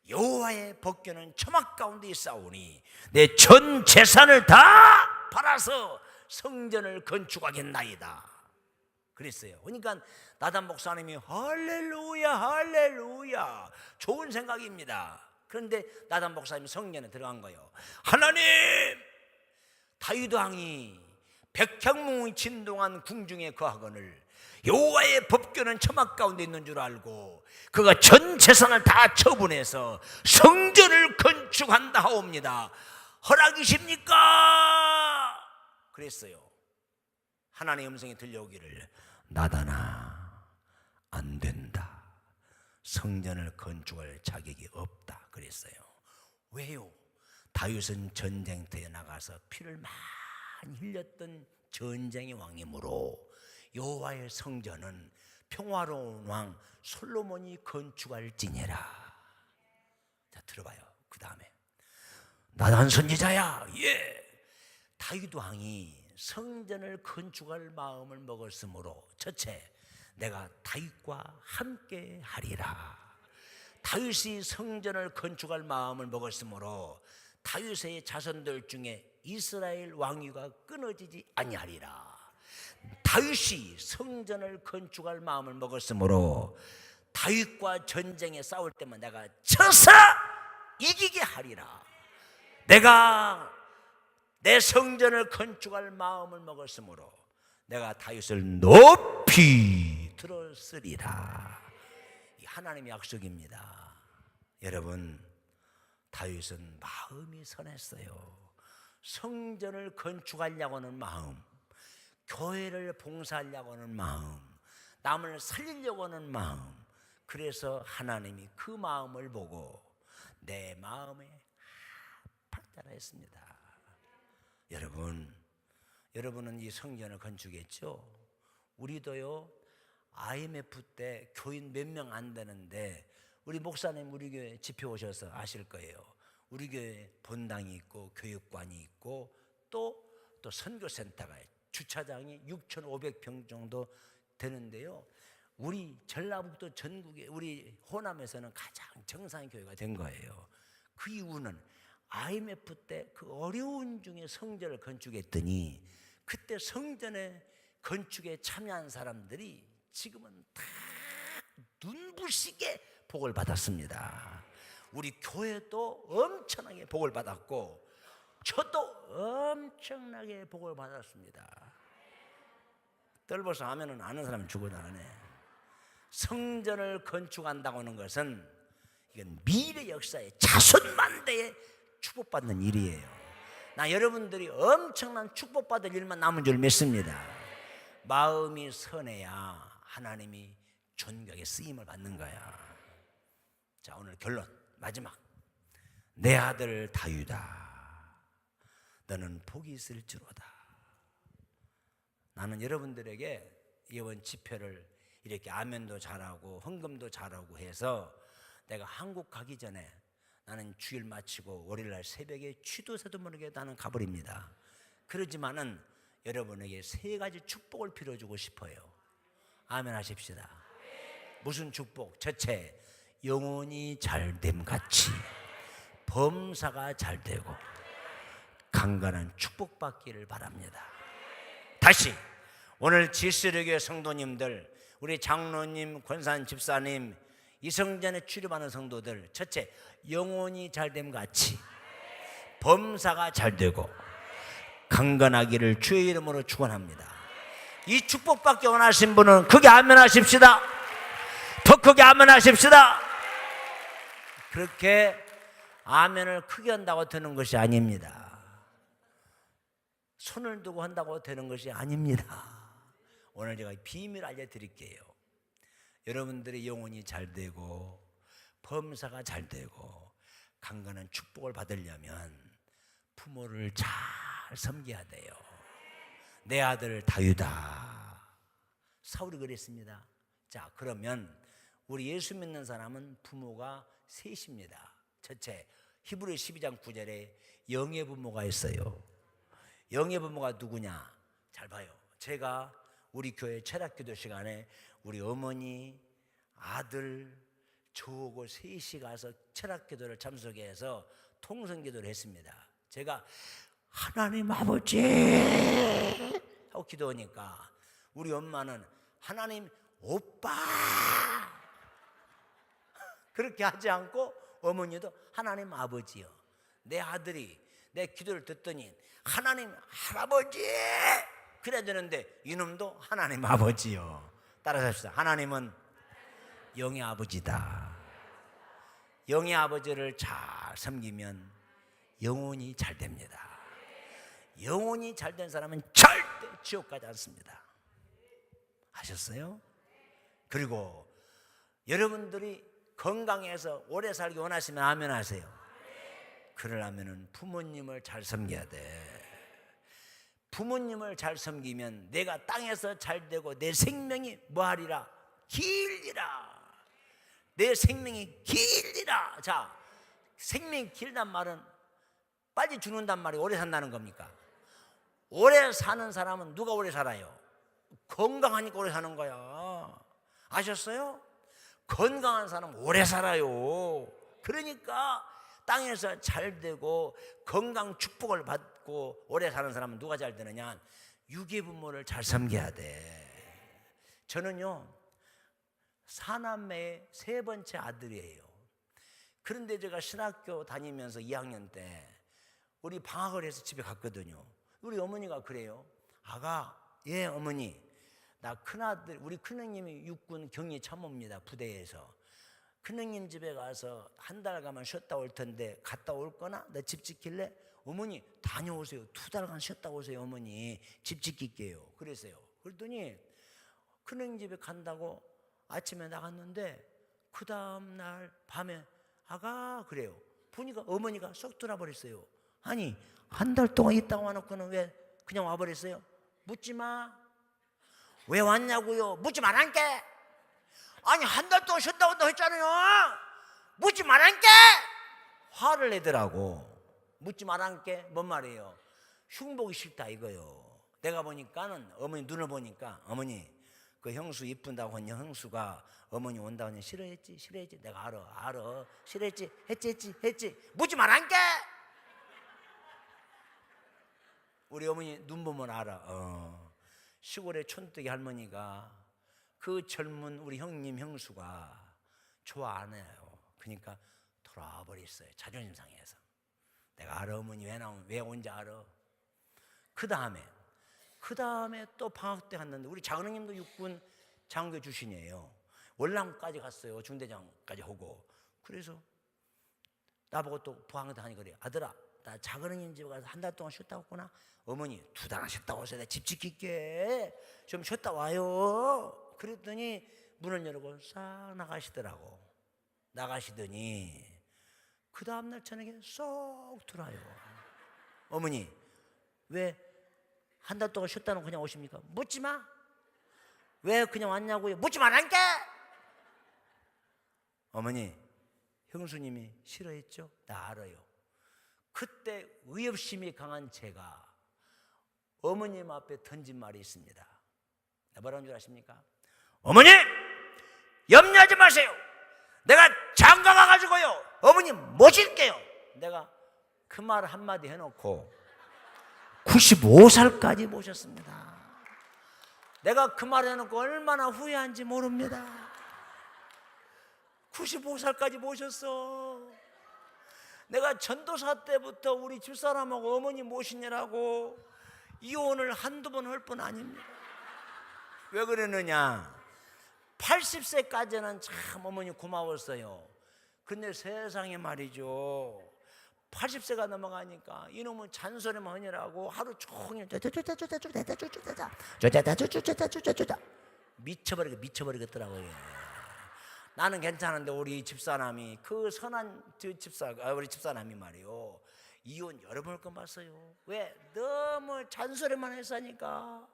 여호와의 법궤는 초막 가운데 있사오니 내 전 재산을 다 팔아서 성전을 건축하겠나이다. 그랬어요. 그러니까 나단 목사님이 할렐루야 할렐루야, 좋은 생각입니다. 그런데 나단 목사님이 성전에 들어간 거예요. 하나님, 다윗 왕이 백향목이 진동한 궁중에 거하거늘 여호와의 법궤는 초막 가운데 있는 줄 알고 그가 전 재산을 다 처분해서 성전을 건축한다 하옵니다. 허락이십니까? 그랬어요. 하나님의 음성이 들려오기를, 나다나, 안 된다. 성전을 건축할 자격이 없다. 그랬어요. 왜요? 다윗은 전쟁터에 나가서 피를 많이 흘렸던 전쟁의 왕이므로 여호와의 성전은 평화로운 왕 솔로몬이 건축할지니라. 자, 들어봐요. 그 다음에 나단 선지자야, 예, 다윗 왕이 성전을 건축할 마음을 먹었으므로 첫째, 내가 다윗과 함께 하리라. 다윗이 성전을 건축할 마음을 먹었으므로 다윗의 자손들 중에 이스라엘 왕위가 끊어지지 아니하리라. 다윗이 성전을 건축할 마음을 먹었으므로 다윗과 전쟁에 싸울 때만 내가 쳐서 이기게 하리라. 내가 내 성전을 건축할 마음을 먹었으므로 내가 다윗을 높이 들었으리라. 이 하나님의 약속입니다. 여러분, 다윗은 마음이 선했어요. 성전을 건축하려고 하는 마음, 교회를 봉사하려고 하는 마음, 남을 살리려고 하는 마음. 그래서 하나님이 그 마음을 보고 내 마음에 합하라 했습니다. 여러분은 이 성전을 건축했죠? 우리도요. IMF 때 교인 몇 명 안 되는데 우리 목사님 우리 교회 집회 오셔서 아실 거예요. 우리 교회 본당이 있고 교육관이 있고 또 선교센터가 주차장이 6,500평 정도 되는데요. 우리 전라북도 전국에 우리 호남에서는 가장 정상의 교회가 된 거예요. 그 이유는 IMF 때 그 어려운 중에 성전을 건축했더니 그때 성전의 건축에 참여한 사람들이 지금은 다 눈부시게 복을 받았습니다. 우리 교회도 엄청나게 복을 받았고 저도 엄청나게 복을 받았습니다. 떨벌서 하면은 아는 사람 죽어도 안 해. 성전을 건축한다고 하는 것은 이건 미래 역사의 자손만대에 축복받는 일이에요. 나 여러분들이 엄청난 축복받을 일만 남은 줄 믿습니다. 마음이 선해야 하나님이 존귀하게 쓰임을 받는 거야. 자, 오늘 결론 마지막. 내 아들 다윗아, 너는 복이 있을지로다. 나는 여러분들에게 이번 집회를 이렇게 아멘도 잘하고 헌금도 잘하고 해서 내가 한국 가기 전에 나는 주일 마치고 월요일날 새벽에 취도새도 모르게 나는 가버립니다. 그러지만은 여러분에게 세 가지 축복을 빌어주고 싶어요. 아멘 하십시다. 무슨 축복? 첫째, 영혼이 잘됨 같이 범사가 잘되고 강건한 축복받기를 바랍니다. 다시 오늘 지스르교회 성도님들, 우리 장로님, 권사님, 집사님, 이 성전에 출입하는 성도들, 첫째, 영혼이 잘됨 같이 범사가 잘되고 강건하기를 주의 이름으로 축원합니다. 이 축복받기 원하신 분은 크게 아멘 하십시다. 더 크게 아멘 하십시다. 그렇게 아멘을 크게 한다고 되는 것이 아닙니다. 손을 두고 한다고 되는 것이 아닙니다. 오늘 제가 비밀을 알려드릴게요. 여러분들의 영혼이 잘되고 범사가 잘되고 강건한 축복을 받으려면 부모를 잘 섬겨야 돼요. 내 아들 다윗아, 사울이 그랬습니다. 자, 그러면 우리 예수 믿는 사람은 부모가 셋입니다. 첫째, 히브리 12장 9절에 영의 부모가 있어요. 영의 부모가 누구냐? 잘 봐요. 제가 우리 교회 철학기도 시간에 우리 어머니, 아들, 저하고 셋이 가서 철학기도를 참석해서 통성기도를 했습니다. 제가 하나님 아버지 하고 기도하니까 우리 엄마는 하나님 오빠 그렇게 하지 않고 어머니도 하나님 아버지요. 내 아들이 내 기도를 듣더니 하나님 할아버지 그래야 되는데 이놈도 하나님 아버지요. 따라서 합시다. 하나님은 영의 아버지다. 영의 아버지를 잘 섬기면 영혼이 잘 됩니다. 영혼이 잘 된 사람은 절대 지옥 가지 않습니다. 아셨어요? 그리고 여러분들이 건강해서 오래 살기 원하시면 아멘 하세요. 그러려면 부모님을 잘 섬겨야 돼. 부모님을 잘 섬기면 내가 땅에서 잘 되고 내 생명이 뭐하리라? 길리라. 내 생명이 길리라. 자, 생명이 길단 말은 빨리 죽는단 말이 오래 산다는 겁니까? 오래 사는 사람은 누가 오래 살아요? 건강하니까 오래 사는 거야. 아셨어요? 건강한 사람은 오래 살아요. 그러니까 땅에서 잘 되고 건강 축복을 받고 오래 사는 사람은 누가 잘 되느냐? 유괴 부모를 잘 섬겨야 돼. 저는요, 사남매의 세 번째 아들이에요. 그런데 제가 신학교 다니면서 2학년 때 우리 방학을 해서 집에 갔거든요. 우리 어머니가 그래요. 아가, 예 어머니, 나 큰아들, 우리 큰형님이 육군 경리 참모입니다. 부대에서. 큰형님 집에 가서 한 달간만 쉬었다 올 텐데 갔다 올 거나? 내 집 지킬래? 어머니 다녀오세요. 2달간 쉬었다 오세요. 어머니 집 지킬게요. 그랬어요. 그랬더니 큰형님 집에 간다고 아침에 나갔는데 그 다음날 밤에 아가 그래요. 보니까 어머니가 쏙 돌아버렸어요. 아니 한 달 동안 있다가 와놓고는 왜 그냥 와버렸어요? 묻지 마. 왜 왔냐고요? 묻지 말란게. 아니 한 달 동안 쉬었다 온다 했잖아요. 묻지 말란게. 화를 내더라고. 묻지 말란게 뭔 말이에요? 흉보기 싫다 이거요. 내가 보니까는 어머니 눈을 보니까 어머니 그 형수 이쁜다고 한 형수가 어머니 온다고 하니 싫어했지. 내가 알아. 싫어했지. 했지. 묻지 말란게. 우리 어머니 눈 보면 알아. 시골의 촌뜨기 할머니가 그 젊은 우리 형님 형수가 좋아 안 해요. 그러니까 돌아와 버렸어요. 자존심 상해서. 내가 알아. 어머니 왜 온지 알아. 그 다음에 또 방학 때 갔는데 우리 작은형님도 육군 장교 출신이에요. 월남까지 갔어요. 중대장까지 오고. 그래서 나보고 또 방학 때 하니까 그래. 아들아 나 작은형님 집에 가서 한 달 동안 쉬었다 왔구나. 어머니 2달 쉬었다 와서 내가 집 지킬게. 좀 쉬었다 와요. 그랬더니 문을 열고 싹 나가시더니 그 다음날 저녁에 쏙 들어와요. 어머니 왜 한 달 동안 쉬었다는 그냥 오십니까? 묻지 마. 왜 그냥 왔냐고요? 묻지 말란게. 어머니 형수님이 싫어했죠? 나 알아요. 그때 의협심이 강한 제가 어머님 앞에 던진 말이 있습니다. 뭐라는 줄 아십니까? 어머니 염려하지 마세요. 내가 장가 가가지고요 어머니 모실게요. 내가 그 말 한마디 해놓고 95살까지 모셨습니다. 내가 그 말 해놓고 얼마나 후회한지 모릅니다. 95살까지 모셨어. 내가 전도사 때부터 우리 집사람하고 어머니 모시느라고 이혼을 한두 번 할 뿐 아닙니다. 왜 그러느냐? 80세까지는 참 어머니 고마웠어요. 근데 세상에 말이죠, 80세가 넘어가니까 이놈은 잔소리만 하느라고 하루 종일 미쳐버리겠더라고요. 나는 괜찮은데 우리 집사람이 그 선한 우리 집사람이 말이요 이혼 여러 번 할 건 봤어요. 왜? 너무 잔소리만 했으니까.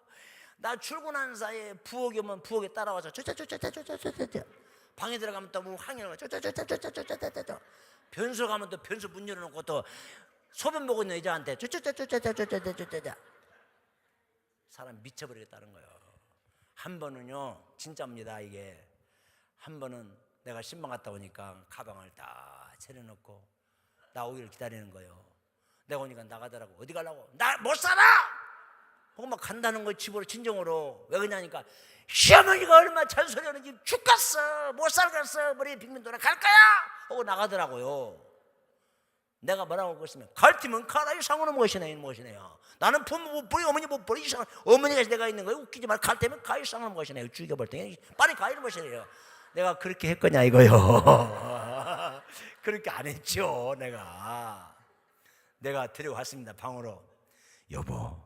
나 출근한 사이에 부엌에 오면 부엌에 따라와서 방에 들어가면 또 뭐 항해를 변소 가면 또 변소 문 열어놓고 또 소변 보고 있는 여자한테 사람 미쳐버리겠다는 거예요. 한 번은요 진짜입니다. 이게 한 번은 내가 신방 갔다 오니까 가방을 딱 차려놓고 나 오기를 기다리는 거예요. 내가 오니까 나가더라고. 어디 가려고? 나 못 살아! 하고 막 간다는 거예요. 집으로 친정으로. 왜 그러냐니까 시어머니가 얼마나 잔소리 하는지 죽겠어 못 살겠어 머리에 빙빙 돌아 갈 거야 하고 나가더라고요. 내가 뭐라고 그랬으면 갈 테면 가라. 이 상관은 무엇이네요. 나는 부모 못 버리 어머니 못 버리 이상 어머니가 내가 있는 거예요. 웃기지 말고 갈 테면 가. 이 상관은 무엇이네요. 죽여볼 테니 빨리 가. 이런 무엇이네요. 내가 그렇게 했거냐 이거요. 그렇게 안 했죠. 내가 데려왔습니다 방으로. 여보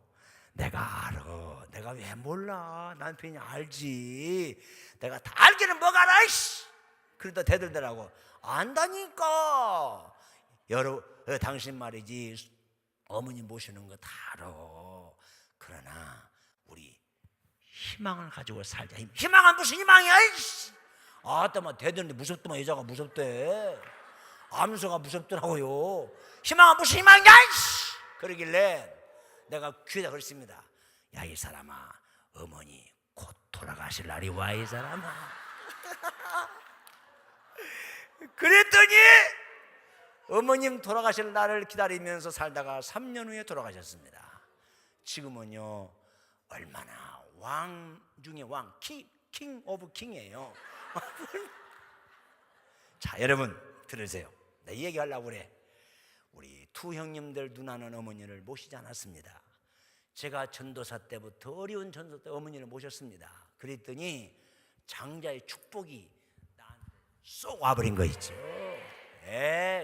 내가 알아. 내가 왜 몰라. 남편이 알지. 내가 다 알기는 뭐가 알아. 그러다 대들더라고. 안다니까. 당신 말이지 어머니 모시는 거 다 알아. 그러나 우리 희망을 가지고 살자. 희망은 무슨 희망이야. 아따 대드는데 무섭더만. 여자가 무섭대. 암소가 무섭더라고요. 희망은 무슨 희망이야. 그러길래 내가 귀에다 그랬습니다. 야 이 사람아 어머니 곧 돌아가실 날이 와 이 사람아. 그랬더니 어머님 돌아가실 날을 기다리면서 살다가 3년 후에 돌아가셨습니다. 지금은요 얼마나 왕 중에 왕 킹 오브 킹이에요. 자 여러분 들으세요. 나 이 얘기하려고 그래. 우리 두 형님들 누나는 어머니를 모시지 않았습니다. 제가 전도사 때부터 어려운 전도사 때 어머니를 모셨습니다. 그랬더니 장자의 축복이 나한테 쏙 와버린 거 있죠.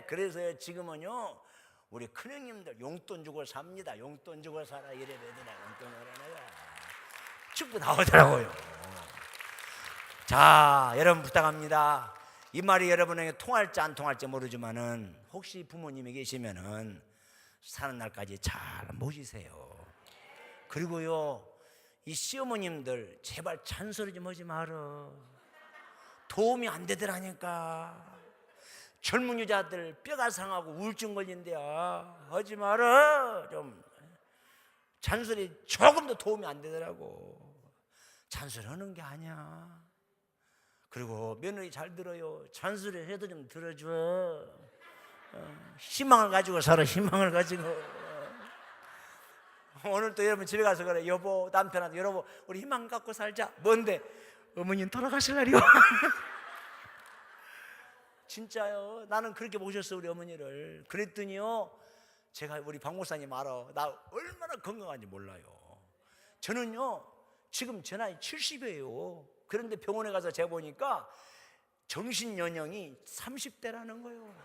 그래서 지금은요 우리 큰형님들 용돈 주고 삽니다. 용돈 주고 살아 이래 되더라. 용돈 주고 내가 축구 나오더라고요. 자, 여러분 부탁합니다. 이 말이 여러분에게 통할지 안 통할지 모르지만은 혹시 부모님이 계시면은 사는 날까지 잘 모시세요. 그리고요 이 시어머님들 제발 잔소리 좀 하지 마라. 도움이 안 되더라니까. 젊은 여자들 뼈가 상하고 우울증 걸린대야. 하지 마라. 좀 잔소리 조금도 도움이 안 되더라고. 잔소리 하는 게 아니야. 그리고 며느리 잘 들어요. 잔소리 해도 좀 들어줘. 희망을 가지고 살아. 희망을 가지고. 오늘 또 여러분 집에 가서 그래. 여보 남편한테 여보 우리 희망 갖고 살자. 뭔데? 어머니는 돌아가실 날이요. 진짜요. 나는 그렇게 모셨어 우리 어머니를. 그랬더니요 제가 우리 박 목사님 알아. 나 얼마나 건강한지 몰라요. 저는요 지금 제 나이 70이에요 그런데 병원에 가서 재보니까 정신 연령이 30대라는 거예요.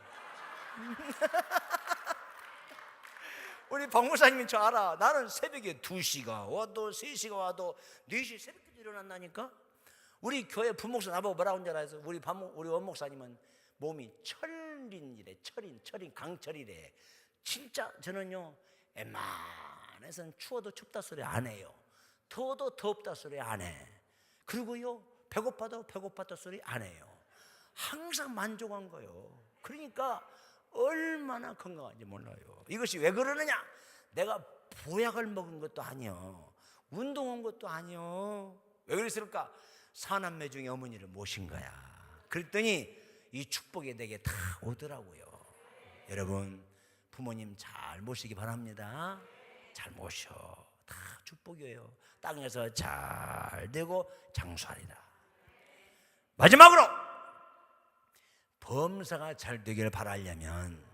우리 박 목사님이 저 알아. 나는 새벽에 2시가 와도 3시가 와도 4시 새벽에 일어난다니까. 우리 교회 부목사 나보고 뭐라고 한줄 알아서 우리 원목사님은 몸이 철인이래. 철인 강철이래. 진짜 저는요 웬만해서는 추워도 춥다 소리 안 해요. 더워도 덥다 소리 안 해. 그리고요 배고파도 배고팠다 소리 안 해요. 항상 만족한 거예요. 그러니까 얼마나 건강한지 몰라요. 이것이 왜 그러느냐? 내가 보약을 먹은 것도 아니요 운동한 것도 아니요. 왜 그랬을까? 사남매 중에 어머니를 모신 거야. 그랬더니 이 축복이 내게 다 오더라고요. 여러분 부모님 잘 모시기 바랍니다. 잘 모셔. 다 축복이에요. 땅에서 잘 되고 장수하리라. 마지막으로 범사가 잘 되기를 바라려면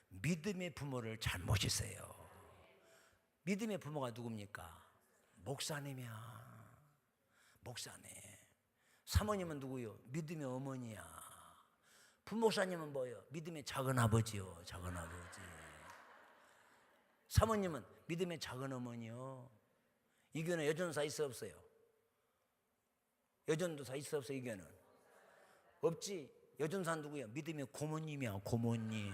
믿음의 부모를 잘 모시세요. 믿음의 부모가 누굽니까? 목사님이야. 목사님. 사모님은 누구요? 믿음의 어머니야. 부목사님은 뭐예요? 믿음의 작은 아버지요. 작은 아버지. 사모님은 믿음의 작은 어머니요. 이 교회는 여전사 있어 없어요? 여전도사 있어 없어요? 이 교회는 없지. 여전사 누구예요? 믿음의 고모님이야. 고모님.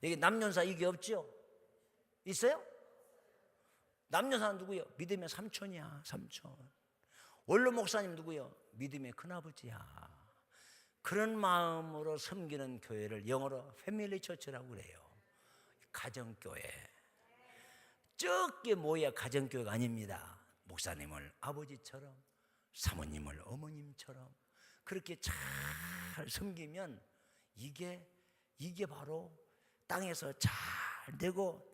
여기 남연사 이게 없죠? 있어요? 남연사는 누구예요? 믿음의 삼촌이야. 삼촌. 원로 목사님 누구예요? 믿음의 큰아버지야. 그런 마음으로 섬기는 교회를 영어로 패밀리 처치라고 그래요. 가정교회. 적게 모여야 가정교회가 아닙니다. 목사님을 아버지처럼, 사모님을 어머님처럼 그렇게 잘 섬기면 이게 바로 땅에서 잘 되고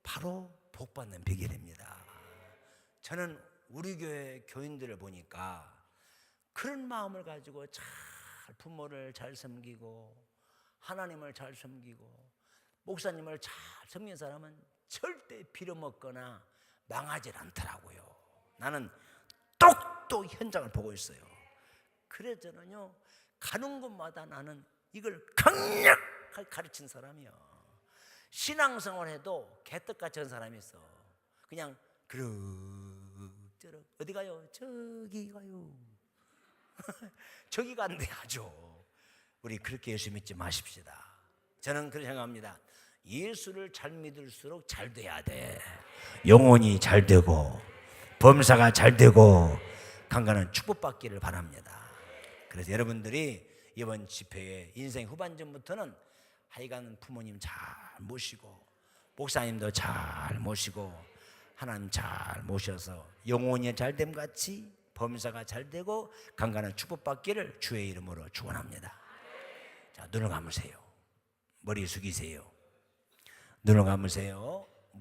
바로 복받는 비결입니다. 저는 우리 교회 교인들을 보니까 그런 마음을 가지고 잘 부모를 잘 섬기고 하나님을 잘 섬기고 목사님을 잘 섬기는 사람은 절대 빌어먹거나 망하질 않더라고요. 나는 똑똑 현장을 보고 있어요. 그래서 저는요 가는 곳마다 나는 이걸 강력하게 가르친 사람이요. 신앙생활 해도 개떡같이 한 사람이 있어. 그냥 그럭저럭 어디 가요? 저기 가요. 저기 간대 하죠. 우리 그렇게 예수 믿지 마십시다. 저는 그렇게 생각합니다. 예수를 잘 믿을수록 잘 돼야 돼. 영혼이 잘 되고 범사가 잘 되고 강간은 축복받기를 바랍니다. 그래서 여러분들이 이번 집회에 인생 후반전부터는 하여간 부모님 잘 모시고 목사님도 잘 모시고 하나님 잘 모셔서 영혼이 잘됨 같이 범사가 잘 되고 강간은 축복받기를 주의 이름으로 축원합니다. 자, 눈을 감으세요. 머리 숙이세요. 눈을 감으세요.